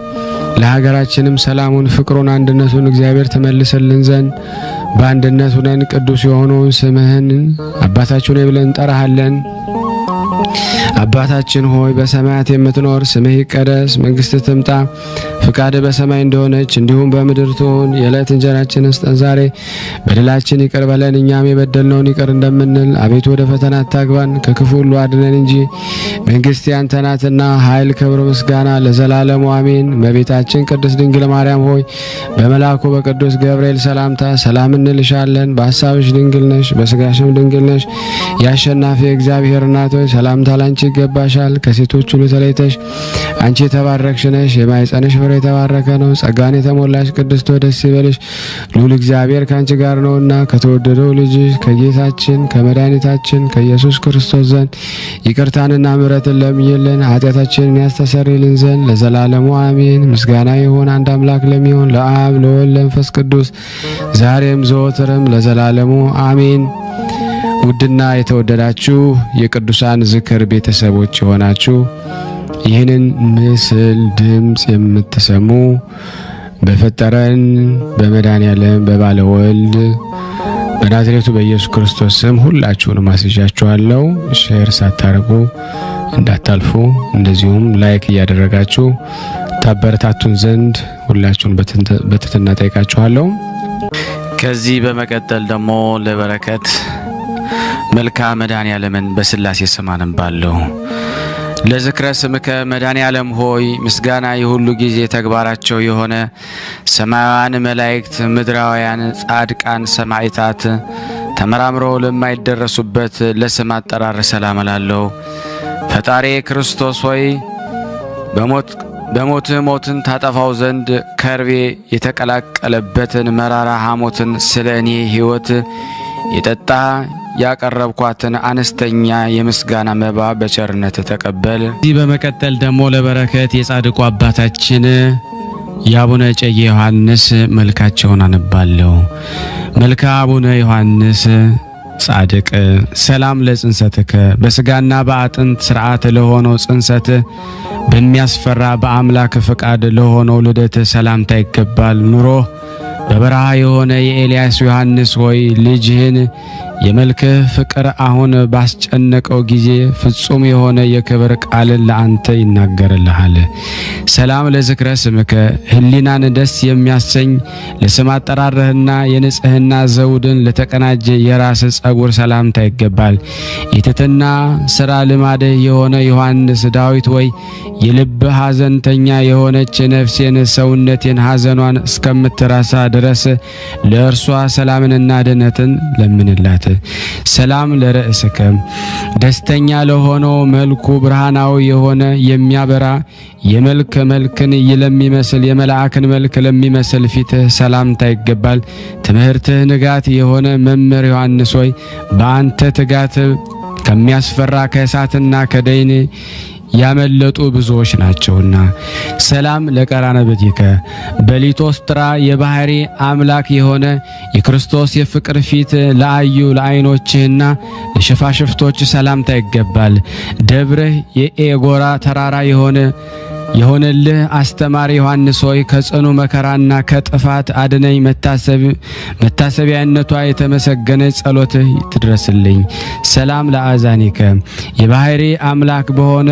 ለሀገራችንም ሰላሙን፣ ፍቅሩን፣ አንድነቱን እግዚአብሔር ተመልሰልን ዘንድ በአንድነት ሆነን ቅዱስ የሆነውን ስምህን አባታችን ሆይ ብለን እንጠራሃለን። አባታችን ሆይ በሰማያት የምትኖር ስምህ ይቀደስ፣ መንግስትህ ትምጣ፣ ፍቃድህ በሰማይ እንደሆነች እንዲሁም በምድር ትሁን። የዕለት እንጀራችንን ስጠን ዛሬ፣ በደላችን ይቅር በለን እኛም የበደልነውን ይቅር እንደምንል፣ አቤቱ ወደ ፈተና አታግባን ከክፉ ሁሉ አድነን እንጂ መንግስት ያንተ ናትና ኃይል፣ ክብር፣ ምስጋና ለዘላለሙ አሜን። እመቤታችን ቅድስት ድንግል ማርያም ሆይ በመልአኩ በቅዱስ ገብርኤል ሰላምታ ሰላም እንልሻለን። በሐሳብሽ ድንግል ነሽ፣ በስጋሽም ድንግል ነሽ። የአሸናፊ እግዚአብሔር እናት ሆይ ሰላምታ ላንቺ ይገባሻል። ከሴቶች ሁሉ ተለይተሽ አንቺ የተባረክሽ ነሽ፣ የማኅፀንሽ ፍሬ የተባረከ ነው። ጸጋን የተሞላሽ ቅድስት ሆይ ደስ ይበልሽ፣ ልዑል እግዚአብሔር ካንቺ ጋር ነውና ከተወደደው ልጅሽ ከጌታችን ከመድኃኒታችን ከኢየሱስ ክርስቶስ ዘንድ ይቅርታንና ምሕረትን ለምኝልን ኃጢአታችንን ያስተሰርይልን ዘንድ ለዘላለሙ አሜን። ምስጋና ይሁን አንድ አምላክ ለሚሆን ለአብ ለወልድ ለመንፈስ ቅዱስ ዛሬም ዘወትርም ለዘላለሙ አሜን። ውድና የተወደዳችሁ የቅዱሳን ዝክር ቤተሰቦች የሆናችሁ ይህንን ምስል ድምጽ የምትሰሙ በፈጠረን በመድኃኔዓለም በባለወልድ በናዝሬቱ በኢየሱስ ክርስቶስ ስም ሁላችሁንም አስይዣችኋለሁ። ሼር ሳታርጉ እንዳታልፉ፣ እንደዚሁም ላይክ እያደረጋችሁ ታበረታቱን ዘንድ ሁላችሁን በትህትና ጠይቃችኋለሁ። ከዚህ በመቀጠል ደግሞ ለበረከት መልክአ መድኃኔዓለምን በሥላሴ ስም አነባለሁ። ለዝክረ ስምከ መድኃኔዓለም ሆይ ምስጋና የሁሉ ጊዜ ተግባራቸው የሆነ ሰማያውያን መላእክት፣ ምድራውያን ጻድቃን፣ ሰማዕታት ተመራምረው ለማይደረሱበት ለስም አጠራር ሰላም እላለሁ። ፈጣሪ ክርስቶስ ሆይ በሞትህ ሞትን ታጠፋው ዘንድ ከርቤ የተቀላቀለበትን መራራ ሐሞትን ስለ እኔ ሕይወት የጠጣ ያቀረብኳትን አነስተኛ የምስጋና መባ በቸርነት ተቀበል። እዚህ በመቀጠል ደግሞ ለበረከት የጻድቁ አባታችን የአቡነ እጨጌ ዮሐንስ መልካቸውን አነባለሁ። መልካ አቡነ ዮሐንስ ጻድቅ ሰላም ለጽንሰትከ በስጋና በአጥንት ሥርዓት ለሆነው ጽንሰት በሚያስፈራ በአምላክ ፈቃድ ለሆነው ልደት ሰላምታ ይገባል። ኑሮ በበረሃ የሆነ የኤልያስ ዮሐንስ ሆይ ልጅህን የመልክህ ፍቅር አሁን ባስጨነቀው ጊዜ ፍጹም የሆነ የክብር ቃልን ለአንተ ይናገርልሃል። ሰላም ለዝክረ ስምከ ህሊናን ደስ የሚያሰኝ ለስም አጠራርህና የንጽህና ዘውድን ለተቀናጀ የራስ ጸጉር ሰላምታ ይገባል። የትሕትና ሥራ ልማድህ የሆነ ዮሐንስ ዳዊት ወይ የልብ ሐዘንተኛ የሆነች ነፍሴን ሰውነቴን ሐዘኗን እስከምትረሳ ድረስ ለእርሷ ሰላምንና ድነትን ለምንላት። ሰላም ለርእስከ ደስተኛ ለሆነው መልኩ ብርሃናዊ የሆነ የሚያበራ መልክን ለሚመስል የመላእክን መልክ ለሚመስል ፊትህ ሰላምታ ይገባል። ትምህርትህ ንጋት የሆነ መምህር ዮሐንስ ሆይ በአንተ ትጋት ከሚያስፈራ ከእሳትና ከደይን ያመለጡ ብዙዎች ናቸውና። ሰላም ለቀራንብትከ በሊቶስትራ የባህሪ አምላክ የሆነ የክርስቶስ የፍቅር ፊት ለአዩ ለዓይኖችህና ለሽፋሽፍቶች ሰላምታ ይገባል። ደብርህ የኤጎራ ተራራ የሆነልህ አስተማሪ ዮሐንስ ሆይ ከጽኑ መከራና ከጥፋት አድነኝ። መታሰቢያነቷ የተመሰገነ ጸሎትህ ትድረስልኝ። ሰላም ለአዛኒከ የባህሪ አምላክ በሆነ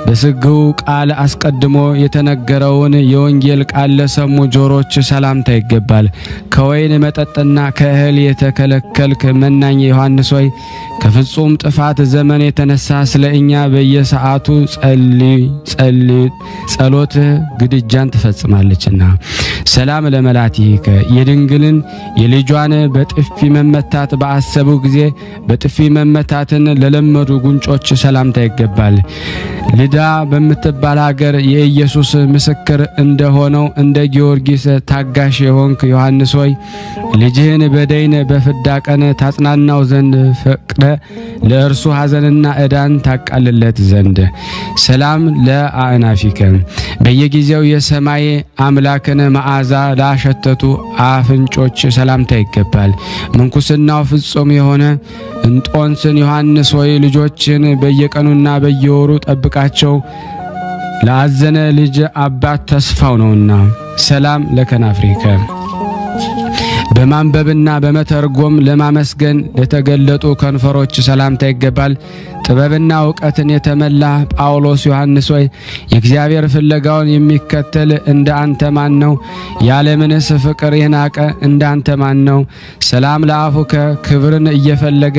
በስግው ቃል አስቀድሞ የተነገረውን የወንጌል ቃል ለሰሙ ጆሮች ሰላምታ ይገባል። ከወይን መጠጥና ከእህል የተከለከልክ መናኝ ዮሐንስ ሆይ ከፍጹም ጥፋት ዘመን የተነሳ ስለ እኛ በየሰዓቱ ጸሎትህ ግድጃን ትፈጽማለችና። ሰላም ለመላቲከ የድንግልን የልጇን በጥፊ መመታት በአሰቡ ጊዜ በጥፊ መመታትን ለለመዱ ጉንጮች ሰላምታ ይገባል። ልዳ በምትባል ሀገር የኢየሱስ ምስክር እንደሆነው እንደ ጊዮርጊስ ታጋሽ የሆንክ ዮሐንስ ሆይ ልጅህን በደይን በፍዳ ቀን ታጽናናው ዘንድ ፈቅደ ለእርሱ ሐዘንና ዕዳን ታቃልለት ዘንድ። ሰላም ለአእናፊከ በየጊዜው የሰማይ አምላክን መዓዛ ላሸተቱ አፍንጮች ሰላምታ ይገባል። ምንኩስናው ፍጹም የሆነ እንጦንስን ዮሐንስ ሆይ ልጆችን በየቀኑና በየወሩ ጠብቃቸው፣ ለአዘነ ልጅ አባት ተስፋው ነውና። ሰላም ለከናፍሪከ በማንበብና በመተርጎም ለማመስገን ለተገለጡ ከንፈሮች ሰላምታ ይገባል። ጥበብና ዕውቀትን የተመላ ጳውሎስ ዮሐንስ ሆይ የእግዚአብሔር ፍለጋውን የሚከተል እንደ አንተ ማን ነው? የዓለምንስ ፍቅር የናቀ እንደ አንተ ማን ነው? ሰላም ለአፉከ ክብርን እየፈለገ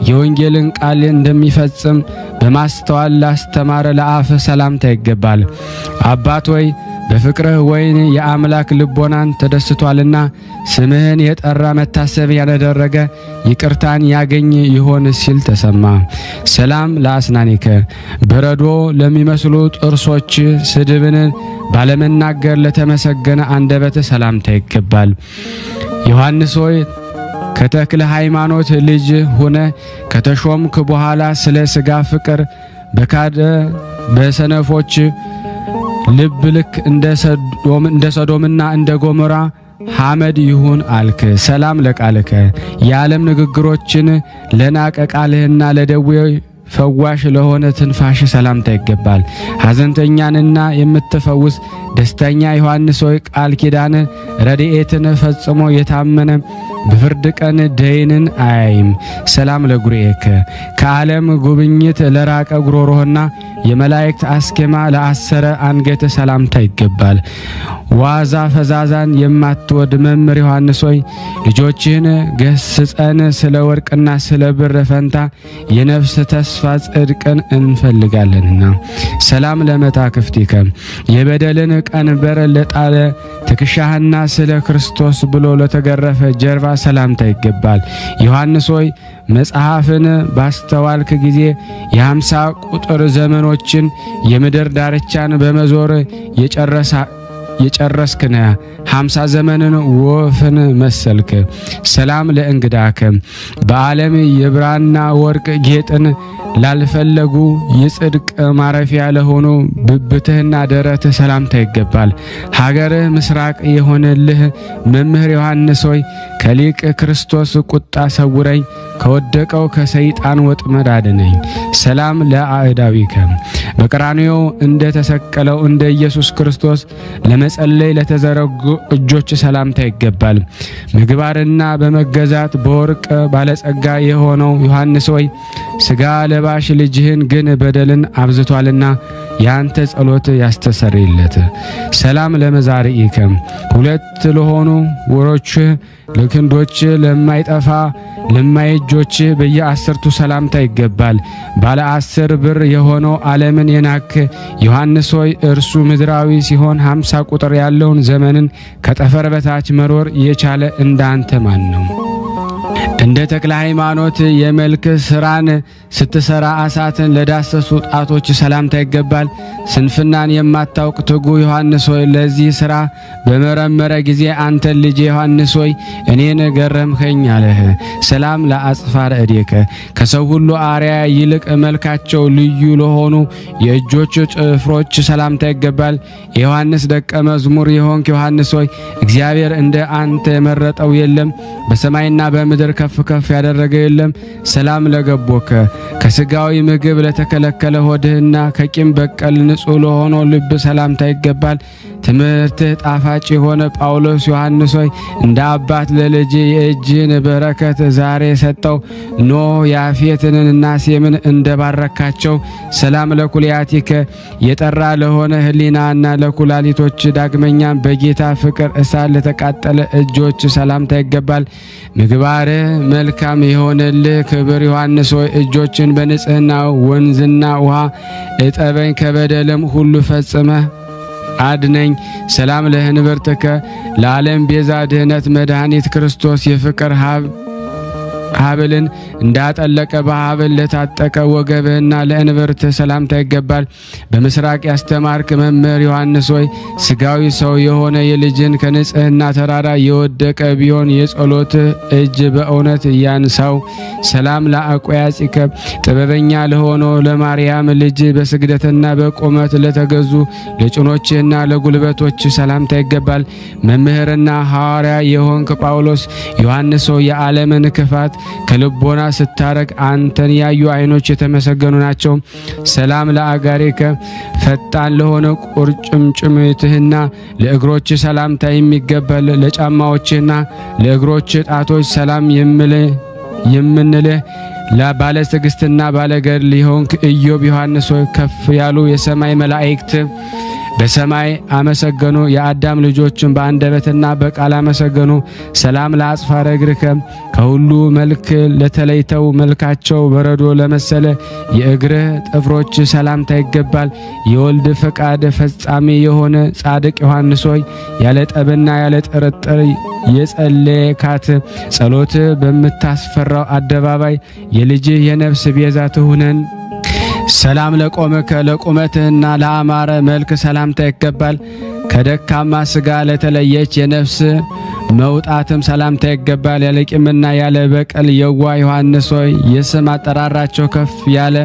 የወንጌልን ቃል እንደሚፈጽም በማስተዋል ላስተማረ ለአፍ ሰላምታ ይገባል። አባት ሆይ በፍቅርህ ወይን የአምላክ ልቦናን ተደስቷልና ስምህን የጠራ መታሰቢያ ያደረገ ይቅርታን ያገኝ ይሆን ሲል ተሰማ። ሰላም ለአስናኒከ በረዶ ለሚመስሉ ጥርሶች ስድብን ባለመናገር ለተመሰገነ አንደበት ሰላምታ ይገባል። ዮሐንስ ሆይ ከተክለ ሃይማኖት ልጅ ሆነ ከተሾምክ በኋላ ስለ ሥጋ ፍቅር በካደ በሰነፎች ልብ ልክ እንደ ሰዶምና እንደ ጎሞራ ሐመድ ይሁን አልክ። ሰላም ለቃልከ የዓለም ንግግሮችን ለናቀ ቃልህና ለደዌ ፈዋሽ ለሆነ ትንፋሽ ሰላምታ ይገባል። ሐዘንተኛንና የምትፈውስ ደስተኛ ዮሐንስ ሆይ ቃል ኪዳን ረድኤትን ፈጽሞ የታመነ በፍርድ ቀን ደይንን አያይም። ሰላም ለጉሬከ ከዓለም ጉብኝት ለራቀ ጉሮሮህና የመላእክት አስኬማ ለአሰረ አንገት ሰላምታ ይገባል። ዋዛ ፈዛዛን የማትወድ መምህር ዮሐንስ ሆይ ልጆችህን ገስጸን ስለ ወርቅና ስለ ብር ፈንታ የነፍስ ተስፋ ጽድቅን እንፈልጋለንና። ሰላም ለመታክፍቲከ የበደልን ቀንበር ለጣለ ትከሻህና ስለ ክርስቶስ ብሎ ለተገረፈ ጀርባ ሰላምታ ይገባል። ዮሐንስ ሆይ መጽሐፍን ባስተዋልክ ጊዜ የ50 ቁጥር ዘመኖችን የምድር ዳርቻን በመዞር የጨረስክነ 50 ዘመንን ወፍን መሰልክ። ሰላም ለእንግዳከ በዓለም የብራና ወርቅ ጌጥን ላልፈለጉ የጽድቅ ማረፊያ ለሆኑ ብብትህና ደረትህ ሰላምታ ይገባል። ሀገርህ ምስራቅ የሆነልህ መምህር ዮሐንስ ሆይ ከሊቅ ክርስቶስ ቁጣ ሰውረኝ፣ ከወደቀው ከሰይጣን ወጥመድ አድነኝ። ሰላም ለአእዳዊከ በቀራንዮ እንደ ተሰቀለው እንደ ኢየሱስ ክርስቶስ ለመጸለይ ለተዘረጉ እጆች ሰላምታ ይገባል። ምግባርና በመገዛት በወርቅ ባለጸጋ የሆነው ዮሐንስ ሆይ ስጋ ለባሽ ልጅህን ግን በደልን አብዝቷልና ያንተ ጸሎት ያስተሰርይለት። ሰላም ለመዛርኢከ ሁለት ለሆኑ ወሮች ለክንዶች ለማይጠፋ ለማይጆች በየ10ቱ ሰላምታ ይገባል። ባለ 10 ብር የሆነው ዓለምን የናክ ዮሐንስ ሆይ እርሱ ምድራዊ ሲሆን 50 ቁጥር ያለውን ዘመንን ከጠፈር በታች መሮር የቻለ እንዳንተ ማን ነው? እንደ ተክለ ሃይማኖት የመልክ ስራን ስትሰራ አሳትን ለዳሰሱ ጣቶች ሰላምታ ይገባል። ስንፍናን የማታውቅ ትጉ ዮሐንስ ሆይ ለዚህ ስራ በመረመረ ጊዜ አንተ ልጅ ዮሐንስ ሆይ እኔን ገረምከኝ አለህ። ሰላም ለአጽፋረ እዴከ ከሰው ሁሉ አርያ ይልቅ መልካቸው ልዩ ለሆኑ የእጆች ጥፍሮች ሰላምታ ይገባል። የዮሐንስ ደቀ መዝሙር የሆንክ ዮሐንስ ሆይ እግዚአብሔር እንደ አንተ የመረጠው የለም፣ በሰማይና በምድር ከፍ ከፍ ያደረገ የለም። ሰላም ለገቦከ ከስጋዊ ምግብ ለተከለከለ ሆድህና ከቂም በቀል ንጹሕ ለሆነ ልብ ሰላምታ ይገባል። ትምህርትህ ጣፋጭ የሆነ ጳውሎስ ዮሐንስ ሆይ እንደ አባት ለልጅ የእጅህን በረከት ዛሬ ሰጠው። ኖህ ያፌትንና ሴምን እንደባረካቸው ሰላም ለኩልያቲከ የጠራ ለሆነ ህሊናና ለኩላሊቶች ዳግመኛም በጌታ ፍቅር እሳት ለተቃጠለ እጆች ሰላምታ ይገባል። ምግባርህ መልካም የሆነልህ ክብር ዮሐንስ ሆይ እጆችን በንጽህና ወንዝና ውሃ እጠበኝ፣ ከበደልም ሁሉ ፈጽመህ አድነኝ። ሰላም ለህንብርትከ ለዓለም ቤዛ ድህነት መድኃኒት ክርስቶስ የፍቅር ሀብልን እንዳጠለቀ በሀብል ለታጠቀ ወገብህና ለእንብርት ሰላምታ ይገባል። በምስራቅ ያስተማርክ መምህር ዮሐንስ ሆይ ስጋዊ ሰው የሆነ የልጅን ከንጽህና ተራራ የወደቀ ቢሆን የጸሎትህ እጅ በእውነት ያንሳው። ሰላም ለአቆያጺከ ጥበበኛ ለሆነው ለማርያም ልጅ በስግደትና በቁመት ለተገዙ ለጭኖችህና ለጉልበቶች ሰላምታ ይገባል። መምህርና ሐዋርያ የሆንክ ጳውሎስ ዮሐንስ ሆይ የዓለምን ክፋት ከልቦና ስታረግ አንተን ያዩ አይኖች የተመሰገኑ ናቸው። ሰላም ለአጋሪከ ፈጣን ለሆነ ቁርጭምጭሚትህና ለእግሮች ሰላምታ የሚገባል። ለጫማዎችና ለእግሮች ጣቶች ሰላም የምንልህ ለባለ ትዕግስትና ባለ ገድል የሆንክ ኢዮብ ዮሐንስ ሆይ ከፍ ያሉ የሰማይ መላእክት በሰማይ አመሰገኑ፣ የአዳም ልጆችን በአንደበትና በቃል አመሰገኑ። ሰላም ለአጽፋረ እግርከ ከሁሉ መልክ ለተለይተው መልካቸው በረዶ ለመሰለ የእግርህ ጥፍሮች ሰላምታ ይገባል። የወልድ ፈቃድ ፈጻሚ የሆነ ጻድቅ ዮሐንስ ሆይ ያለ ጠብና ያለ ጥርጥር የጸለይካት ጸሎት በምታስፈራው አደባባይ የልጅህ የነፍስ ቤዛ ትሁነን። ሰላም ለቆምከ ለቁመትህና ለአማረ መልክ ሰላምታ ይገባል። ከደካማ ስጋ ለተለየች የነፍስ መውጣትም ሰላምታ ይገባል። ያለ ቂምና ያለ በቀል የዋ ዮሐንስ ሆይ የስም አጠራራቸው ከፍ ያለ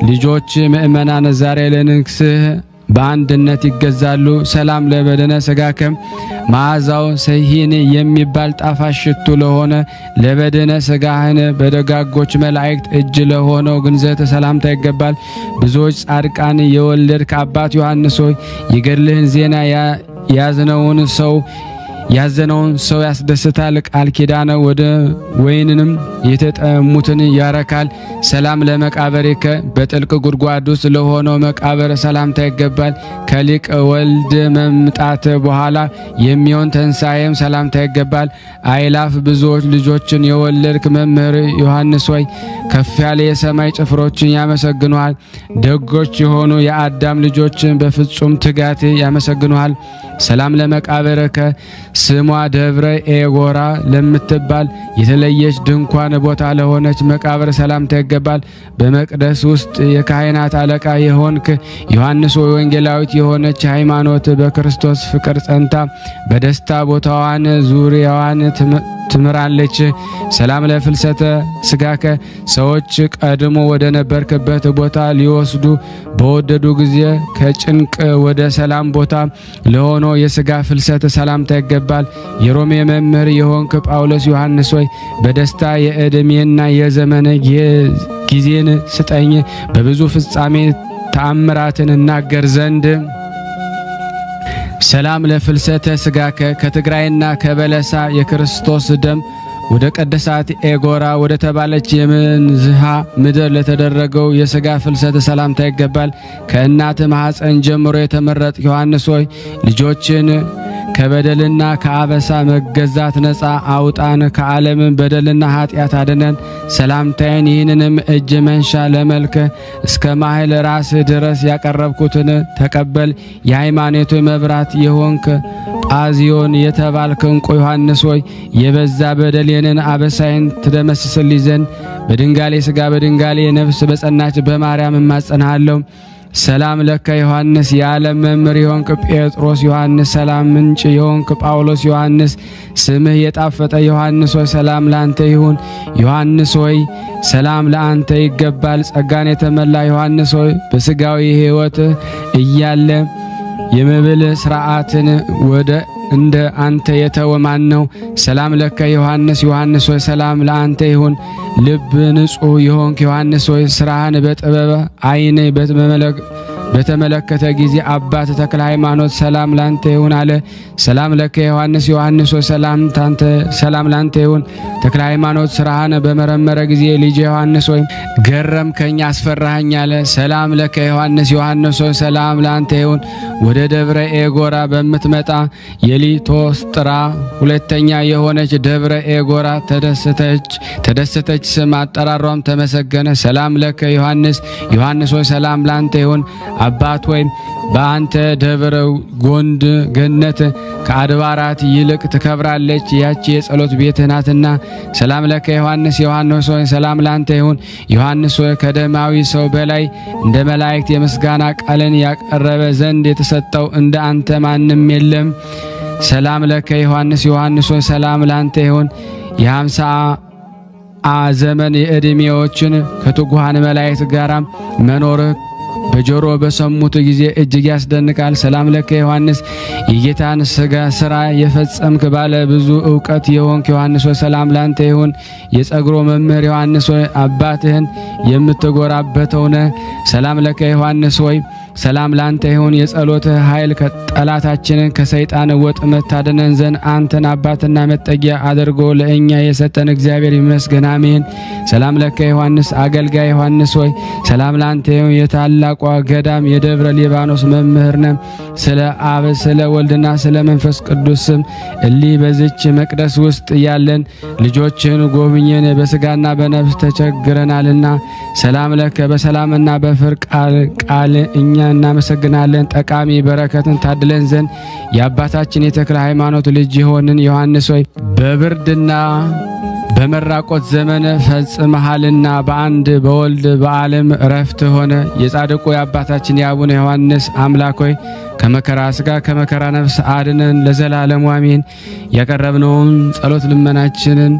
ልጆች ምእመናን ዛሬ ለንግስህ በአንድነት ይገዛሉ። ሰላም ለበደነ ሥጋከ መዓዛው ሰሂን የሚባል ጣፋጭ ሽቱ ለሆነ ለበደነ ሥጋህን በደጋጎች መላእክት እጅ ለሆነው ግንዘት ሰላምታ ይገባል። ብዙዎች ጻድቃን የወለድክ አባት ዮሐንስ ሆይ የገድልህን ዜና ያዘነውን ሰው ያስደስታል። ቃል ኪዳነ ወደ ወይንንም የተጠሙትን ያረካል። ሰላም ለመቃብርከ በጥልቅ ጉድጓድ ውስጥ ለሆነው መቃብር ሰላምታ ይገባል። ከሊቅ ወልድ መምጣት በኋላ የሚሆን ተንሳኤም ሰላምታ ይገባል። አይላፍ ብዙዎች ልጆችን የወለድክ መምህር ዮሐንስ ሆይ ከፍ ያለ የሰማይ ጭፍሮችን ያመሰግኑሃል። ደጎች የሆኑ የአዳም ልጆችን በፍጹም ትጋት ያመሰግኑሃል። ሰላም ለመቃብርከ ስሟ ደብረ ኤጎራ ለምትባል የተለየች ድንኳን ቦታ ለሆነች መቃብር ሰላምታ ይገባል። በመቅደስ ውስጥ የካህናት አለቃ የሆንክ ዮሐንስ ወንጌላዊት የሆነች ሃይማኖት በክርስቶስ ፍቅር ጸንታ በደስታ ቦታዋን ዙሪያዋን ትምራለች። ሰላም ለፍልሰተ ሥጋከ ሰዎች ቀድሞ ወደ ነበርክበት ቦታ ሊወስዱ በወደዱ ጊዜ ከጭንቅ ወደ ሰላም ቦታ ለሆኖ የሥጋ ፍልሰት ሰላምታ ይገባል። የሮሜ መምህር የሆንክ ጳውሎስ ዮሐንስ ሆይ በደስታ የዕድሜና የዘመነ ጊዜን ስጠኝ በብዙ ፍጻሜ ተአምራትን እናገር ዘንድ። ሰላም ለፍልሰተ ሥጋከ ከትግራይና ከበለሳ የክርስቶስ ደም ወደ ቀደሳት ኤጎራ ወደ ተባለች የምንዝሃ ምድር ለተደረገው የሥጋ ፍልሰት ሰላምታ ይገባል። ከእናት ማኅፀን ጀምሮ የተመረጥ ዮሐንስ ሆይ ልጆችን ከበደልና ከአበሳ መገዛት ነፃ አውጣን፣ ከዓለም በደልና ኃጢአት አድነን። ሰላምታዬን ይህንንም እጅ መንሻ ለመልክ እስከ ማህል ራስ ድረስ ያቀረብኩትን ተቀበል። የሃይማኖቱ መብራት የሆንክ ጳዚዮን የተባልክ ዕንቁ ዮሐንስ ሆይ የበዛ በደሌንን አበሳይን ትደመስስልኝ ዘንድ በድንጋሌ ሥጋ በድንጋሌ ነፍስ በጸናች በማርያም እማጸንሃለሁ። ሰላም ለከ ዮሐንስ የዓለም መምህር የሆንክ ጴጥሮስ ዮሐንስ፣ ሰላም ምንጭ የሆንክ ጳውሎስ ዮሐንስ፣ ስምህ የጣፈጠ ዮሐንስ ሆይ ሰላም ላንተ ይሁን። ዮሐንስ ሆይ ሰላም ለአንተ ይገባል። ጸጋን የተመላ ዮሐንስ ሆይ በሥጋዊ ሕይወት እያለ የመብል ሥርዓትን ወደ እንደ አንተ የተወ ማን ነው? ሰላም ለከ ዮሐንስ ዮሐንስ ሆይ ሰላም ለአንተ ይሁን። ልብ ንጹሕ የሆንክ ዮሐንስ ሆይ ሥራህን በጥበብ ዓይን በተመለከተ ጊዜ አባት ተክለ ሃይማኖት ሰላም ላንተ ይሁን አለ። ሰላም ለከ ዮሐንስ ዮሐንስ ሆይ ሰላም ላንተ ይሁን። ተክለ ሃይማኖት ሥራህን በመረመረ ጊዜ ልጅ ዮሐንስ ሆይ ገረምከኝ አስፈራኸኝ አለ። ሰላም ለከ ዮሐንስ ዮሐንስ ሆይ ሰላም ላንተ ይሁን። ወደ ደብረ ኤጎራ በምትመጣ የሊቶስጥራ ሁለተኛ የሆነች ደብረ ኤጎራ ተደሰተች፣ ስም አጠራሯም ተመሰገነ። ሰላም ለከ ዮሐንስ ሆይ ሰላም ላንተ ይሁን። አባት ሆይ በአንተ ደብረ ጎንድ ገነት ከአድባራት ይልቅ ትከብራለች፣ ያቺ የጸሎት ቤት ናትና። ሰላም ለከ ዮሐንስ ሆይ ሰላም ላንተ ይሁን። ዮሐንስ ሆይ ከደማዊ ሰው በላይ እንደ መላእክት የምስጋና ቃልን ያቀረበ ዘንድ የተሰጠው እንደ አንተ ማንም የለም። ሰላም ለከ ዮሐንስ ሆይ ሰላም ላንተ ይሁን። የ50 ዘመን የዕድሜዎችን ከትጉሃን መላእክት ጋራ መኖር በጆሮ በሰሙት ጊዜ እጅግ ያስደንቃል። ሰላም ለከ ዮሐንስ የጌታን ሥራ የፈጸምክ ባለ ብዙ ዕውቀት የሆንክ ዮሐንስ ሆይ ሰላም ላንተ ይሁን። የጸግሮ መምህር ዮሐንስ ሆይ አባትህን የምትጎራበተውነ ሰላም ለከ ዮሐንስ ሆይ ሰላም ላንተ ይሁን። የጸሎት ኃይል ጠላታችንን ከሰይጣን ወጥመድ ታድነን ዘንድ አንተን አባትና መጠጊያ አድርጎ ለእኛ የሰጠን እግዚአብሔር ይመስገን፣ አሜን። ሰላም ለከ ዮሐንስ አገልጋይ ዮሐንስ ሆይ ሰላም ላንተ ይሁን። የታላቋ ገዳም የደብረ ሊባኖስ መምህር ነህ። ስለ አብ ስለ ወልድና ስለ መንፈስ ቅዱስ ስም በዚች መቅደስ ውስጥ ያለን ልጆችን ጎብኘን፣ በስጋና በነፍስ ተቸግረናልና። ሰላም ለከ በሰላምና በፍቅር ቃል እኛ እናመሰግናለን። ጠቃሚ በረከትን ታድለን ዘንድ የአባታችን የተክለ ሃይማኖት ልጅ የሆንን ዮሐንስ ሆይ በብርድና በመራቆት ዘመን ፈጽመሃልና በአንድ በወልድ በዓለም ረፍት ሆነ። የጻድቁ የአባታችን የአቡነ ዮሐንስ አምላክ ሆይ ከመከራ ሥጋ ከመከራ ነፍስ አድነን ለዘላለሙ አሜን። ያቀረብነውን ጸሎት ልመናችንን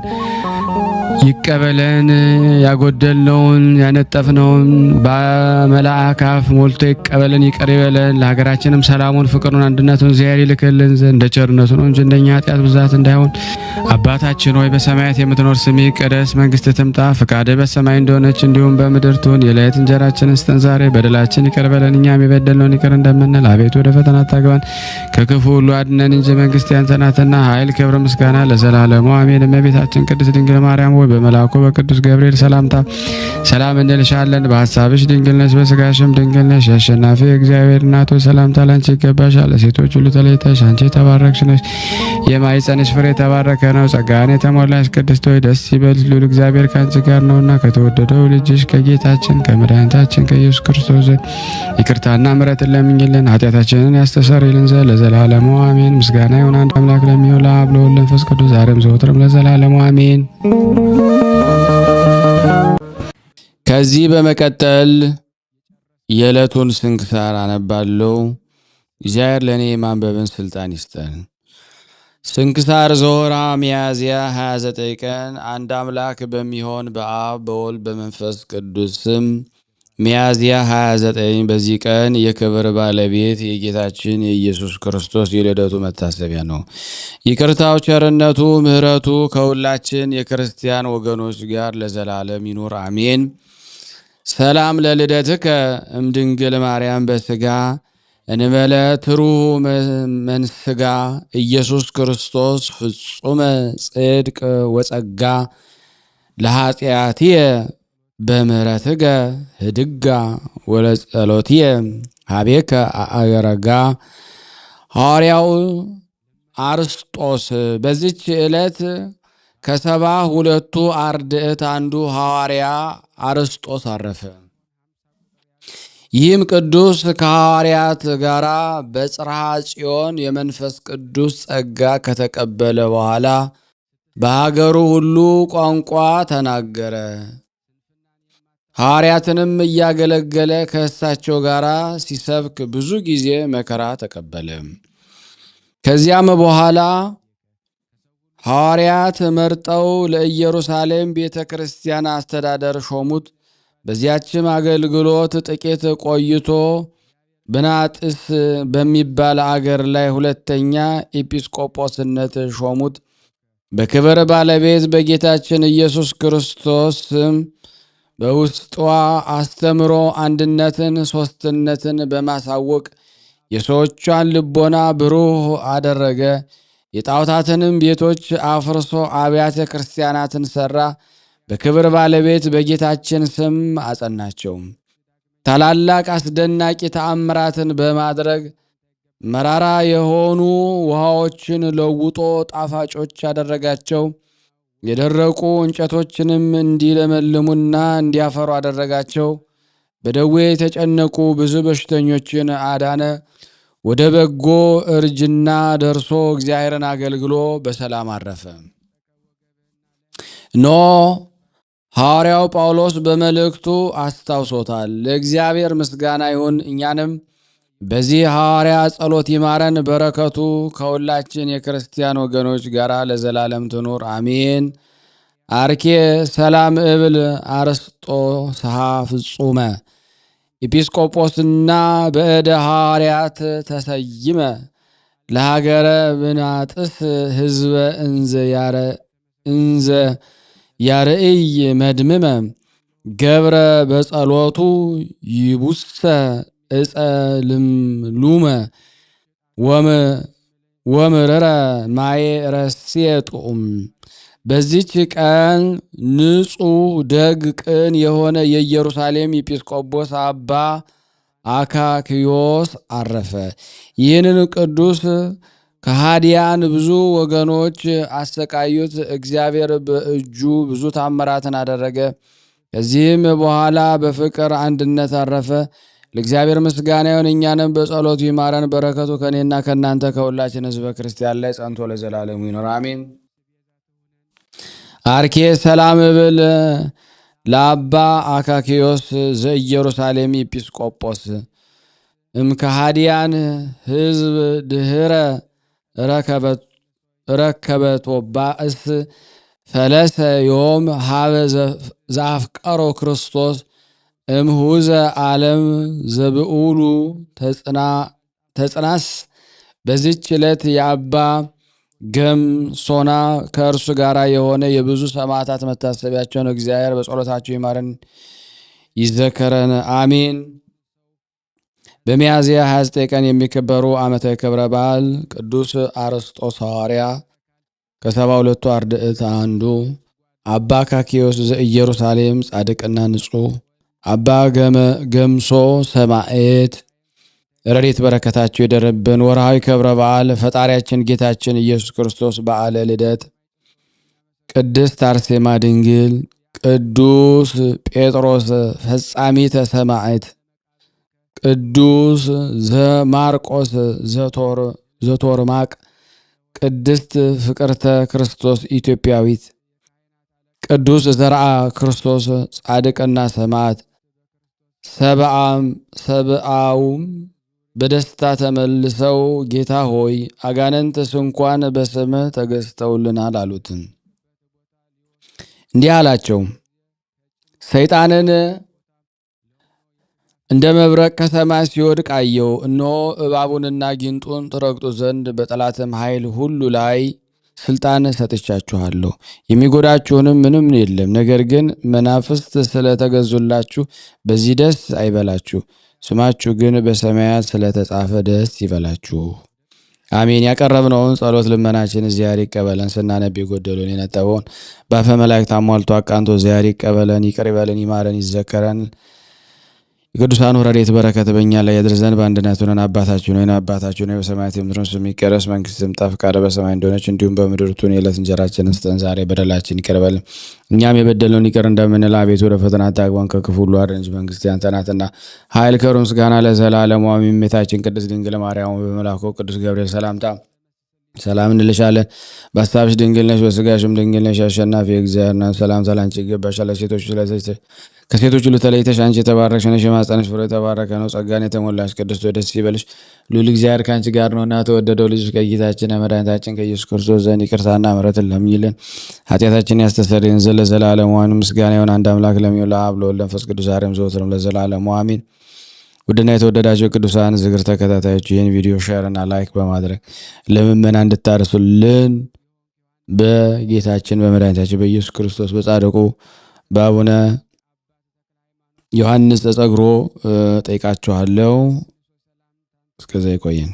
ይቀበለን። ያጎደልነውን ያነጠፍነውን በመልአክ አፍ ሞልቶ ይቀበለን፣ ይቅር ይበለን። ለሀገራችንም ሰላሙን፣ ፍቅሩን፣ አንድነቱን እግዚአብሔር ይልክልን ዘንድ እንደ ቸርነቱ ነው እንጂ እንደኛ ኃጢአት ብዛት እንዳይሆን። አባታችን ሆይ በሰማያት የምትኖር ስምህ ይቀደስ፣ መንግስትህ ትምጣ፣ ፈቃድህ በሰማይ እንደሆነች እንዲሁም በምድር ትሁን። የዕለት እንጀራችንን ስጠን ዛሬ፣ በደላችን ይቅር በለን እኛም የበደልነውን ይቅር እንደምንል፣ አቤቱ ወደ ፈተና አታግባን ከክፉ ሁሉ አድነን እንጂ መንግስት ያንተ ናትና፣ ኃይል፣ ክብር፣ ምስጋና ለዘላለሙ አሜን። እመቤታችን ቅድስት ድንግል ማርያም ሆይ በመልአኩ በቅዱስ ገብርኤል ሰላምታ ሰላም እንልሻለን። በሐሳብሽ ድንግል ነሽ፣ በስጋሽም ድንግል ነሽ። የአሸናፊ እግዚአብሔር እናት ሆይ ሰላምታ ላንቺ ይገባሻል። ሴቶች ሁሉ ተለይተሽ አንቺ የተባረክሽ ነሽ፣ የማኅፀንሽ ፍሬ የተባረከ ነው። ጸጋን የተሞላሽ ቅድስት ሆይ ደስ ይበልሽ፣ ልዑል እግዚአብሔር ከአንቺ ጋር ነውና ከተወደደው ልጅሽ ከጌታችን ከመድኃኒታችን ከኢየሱስ ክርስቶስ ዘንድ ይቅርታና ምሕረትን ለምኝልን ኃጢአታችንን ያስተሰርይልን ዘንድ ለዘላለሙ አሜን። ምስጋና ይሁን አንድ አምላክ ለሚሆን ለአብ ለወልድ ለመንፈስ ቅዱስ ዛሬም ዘወትርም ለዘላለሙ አሜን። ከዚህ በመቀጠል የዕለቱን ስንክሳር አነባለሁ። እግዚአብሔር ለእኔ የማንበብን ስልጣን ይስጠን። ስንክሳር ዘወርኀ ሚያዝያ 29 ቀን አንድ አምላክ በሚሆን በአብ በወልድ በመንፈስ ቅዱስ ስም ሚያዝያ 29 በዚህ ቀን የክብር ባለቤት የጌታችን የኢየሱስ ክርስቶስ የልደቱ መታሰቢያ ነው። ይቅርታው፣ ቸርነቱ፣ ምሕረቱ ከሁላችን የክርስቲያን ወገኖች ጋር ለዘላለም ይኑር አሜን። ሰላም ለልደትከ እምድንግል ማርያም በስጋ እንበለ ትሩህ መንስጋ ኢየሱስ ክርስቶስ ፍጹመ ጽድቅ ወጸጋ ለኃጢአትየ በምህረትከ ህድጋ ወለጸሎትየ ሀቤከ አገረጋ። ሐዋርያው አርስጦስ። በዚች ዕለት ከ72ቱ አርድእት አንዱ ሐዋርያ አርስጦስ አረፈ። ይህም ቅዱስ ከሐዋርያት ጋር በጽርሐ ጽዮን የመንፈስ ቅዱስ ጸጋ ከተቀበለ በኋላ በሀገሩ ሁሉ ቋንቋ ተናገረ። ሐዋርያትንም እያገለገለ ከእሳቸው ጋር ሲሰብክ ብዙ ጊዜ መከራ ተቀበለ። ከዚያም በኋላ ሐዋርያት መርጠው ለኢየሩሳሌም ቤተ ክርስቲያን አስተዳደር ሾሙት። በዚያችም አገልግሎት ጥቂት ቆይቶ ብናጥስ በሚባል አገር ላይ ሁለተኛ ኤጲስቆጶስነት ሾሙት። በክብር ባለቤት በጌታችን ኢየሱስ ክርስቶስ ስም በውስጧ አስተምሮ አንድነትን፣ ሦስትነትን በማሳወቅ የሰዎቿን ልቦና ብሩህ አደረገ። የጣዖታትንም ቤቶች አፍርሶ አብያተ ክርስቲያናትን ሠራ። በክብር ባለቤት በጌታችን ስም አጸናቸው። ታላላቅ አስደናቂ ተአምራትን በማድረግ መራራ የሆኑ ውሃዎችን ለውጦ ጣፋጮች ያደረጋቸው። የደረቁ እንጨቶችንም እንዲለመልሙና እንዲያፈሩ አደረጋቸው። በደዌ የተጨነቁ ብዙ በሽተኞችን አዳነ። ወደ በጎ እርጅና ደርሶ እግዚአብሔርን አገልግሎ በሰላም አረፈ። ሐዋርያው ጳውሎስ በመልእክቱ አስታውሶታል። ለእግዚአብሔር ምስጋና ይሁን። እኛንም በዚህ ሐዋርያ ጸሎት ይማረን። በረከቱ ከሁላችን የክርስቲያን ወገኖች ጋር ለዘላለም ትኑር አሜን። አርኬ ሰላም እብል አርስጦ ሰሃ ፍጹመ ኤጲስቆጶስና በእደ ሐዋርያት ተሰይመ ለሀገረ ብናጥስ ሕዝበ እንዘ ያርእይ መድምመ ገብረ በጸሎቱ ይቡሰ እፀ ልምሉመ ወምረረ ማየ ረስየ ጡም። በዚች ቀን ንጹሕ ደግ ቅን የሆነ የኢየሩሳሌም ኤጲስቆጶስ አባ አካክዮስ አረፈ። ይህንን ቅዱስ ከሃዲያን ብዙ ወገኖች አሰቃዩት። እግዚአብሔር በእጁ ብዙ ታምራትን አደረገ። ከዚህም በኋላ በፍቅር አንድነት አረፈ። ለእግዚአብሔር ምስጋና ይሁን። እኛንም በጸሎቱ ይማረን። በረከቱ ከእኔና ከእናንተ ከሁላችን ሕዝበ ክርስቲያን ላይ ጸንቶ ለዘላለሙ ይኖር አሜን። አርኬ ሰላም እብል ለአባ አካክዮስ ዘኢየሩሳሌም ኤጲስቆጶስ እምከሃዲያን ሕዝብ ድህረ ረከበቶ ባእስ ፈለሰ ዮም ሀበ ዘአፍቀሮ ክርስቶስ እምሁዘ ዓለም ዘብኡሉ ተጽናስ። በዚች ዕለት የአባ ገምሶና ከእርሱ ጋር የሆነ የብዙ ሰማዕታት መታሰቢያቸውን እግዚአብሔር በጸሎታቸው ይማረን ይዘከረን፣ አሜን። በሚያዝያ 29 ቀን የሚከበሩ ዓመታዊ ክብረ በዓል ቅዱስ አርስጦስ ሐዋርያ ከ72ቱ አርድእት አንዱ፣ አባ ካኪዮስ ዘኢየሩሳሌም ጻድቅና ንጹሕ፣ አባ ገምሶ ሰማዕት። ረድኤት በረከታቸው ይደርብን። ወርሃዊ ክብረ በዓል ፈጣሪያችን ጌታችን ኢየሱስ ክርስቶስ በዓለ ልደት፣ ቅድስት አርሴማ ድንግል፣ ቅዱስ ጴጥሮስ ፈጻሚተ ሰማዕት፣ ቅዱስ ዘማርቆስ ዘቶርማቅ፣ ቅድስት ፍቅርተ ክርስቶስ ኢትዮጵያዊት፣ ቅዱስ ዘርአ ክርስቶስ ጻድቅና ሰማዕት። ሰብአውም በደስታ ተመልሰው ጌታ ሆይ አጋንንትስ እንኳን በስምህ ተገዝተውልናል አሉት። እንዲህ አላቸው፣ ሰይጣንን እንደ መብረቅ ከሰማይ ሲወድቅ አየው። እነሆ እባቡንና ጊንጡን ትረግጡ ዘንድ በጠላትም ኃይል ሁሉ ላይ ስልጣን ሰጥቻችኋለሁ፣ የሚጎዳችሁንም ምንም የለም። ነገር ግን መናፍስት ስለተገዙላችሁ በዚህ ደስ አይበላችሁ፣ ስማችሁ ግን በሰማያት ስለተጻፈ ደስ ይበላችሁ። አሜን። ያቀረብነውን ጸሎት ልመናችን እግዚአብሔር ይቀበለን። ስናነብ የጎደሉን የነጠበውን በአፈ መላእክት አሟልቶ አቃንቶ እግዚአብሔር ይቀበለን፣ ይቅር ይበለን፣ ይማረን፣ ይዘከረን። የቅዱሳኑ ረድኤት በረከት በእኛ ላይ ያድር ዘንድ በአንድነት ሆነን አባታችን ሆይ አባታችን ሆይ በሰማያት የምትኖር ስምህ ይቀደስ፣ መንግስትህ ትምጣ፣ ፈቃድህ በሰማይ እንደሆነች እንዲሁም በምድር ትሁን። የዕለት እንጀራችንን ስጠን ዛሬ፣ በደላችንን ይቅር በለን እኛም የበደልነውን ይቅር እንደምንል፣ አቤቱ ወደ ፈተና አታግባን ከክፉ ሁሉ አድነን እንጂ መንግስት ያንተ ናትና፣ ኃይል፣ ክብር፣ ምስጋና ለዘላለሙ አሜን። እመቤታችን ቅድስት ድንግል ማርያም በመልአኩ ቅዱስ ገብርኤል ሰላምታ ሰላም እንልሻለን። በሐሳብሽ ድንግል ነሽ፣ በሥጋሽም ድንግል ነሽ። አሸናፊ እግዚአብሔር ናት። ሰላምታ ላንቺ ይገባሻል። ከሴቶች ሁሉ ተለይተሽ አንቺ የተባረክሽ ነሽ፣ የማኅፀንሽ ፍሬ የተባረከ ነው። ጸጋን የተሞላሽ ቅድስት ሆይ ደስ ይበልሽ፣ ልዑል እግዚአብሔር ከአንቺ ጋር ነውና፣ ተወደደው ልጅሽ ከጌታችን መድኃኒታችን ከኢየሱስ ክርስቶስ ዘንድ ይቅርታና ምሕረትን ለምኝልን ኃጢአታችንን ያስተሰርይልን ዘንድ ለዘላለሙ አሜን። ምስጋና ይሁን አንድ አምላክ ለሚሆን ለአብ ለወልድ ለመንፈስ ቅዱስ ዛሬም ዘወትርም ለዘላለሙ አሜን። ውድና የተወደዳቸው ቅዱሳን ዝክር ተከታታዮች ይህን ቪዲዮ ሼር እና ላይክ በማድረግ ለምእመናን እንድታርሱልን በጌታችን በመድኃኒታችን በኢየሱስ ክርስቶስ በጻድቁ በአቡነ ዮሐንስ ተጸግሮ ጠይቃችኋለሁ። እስከዛ ይቆየን።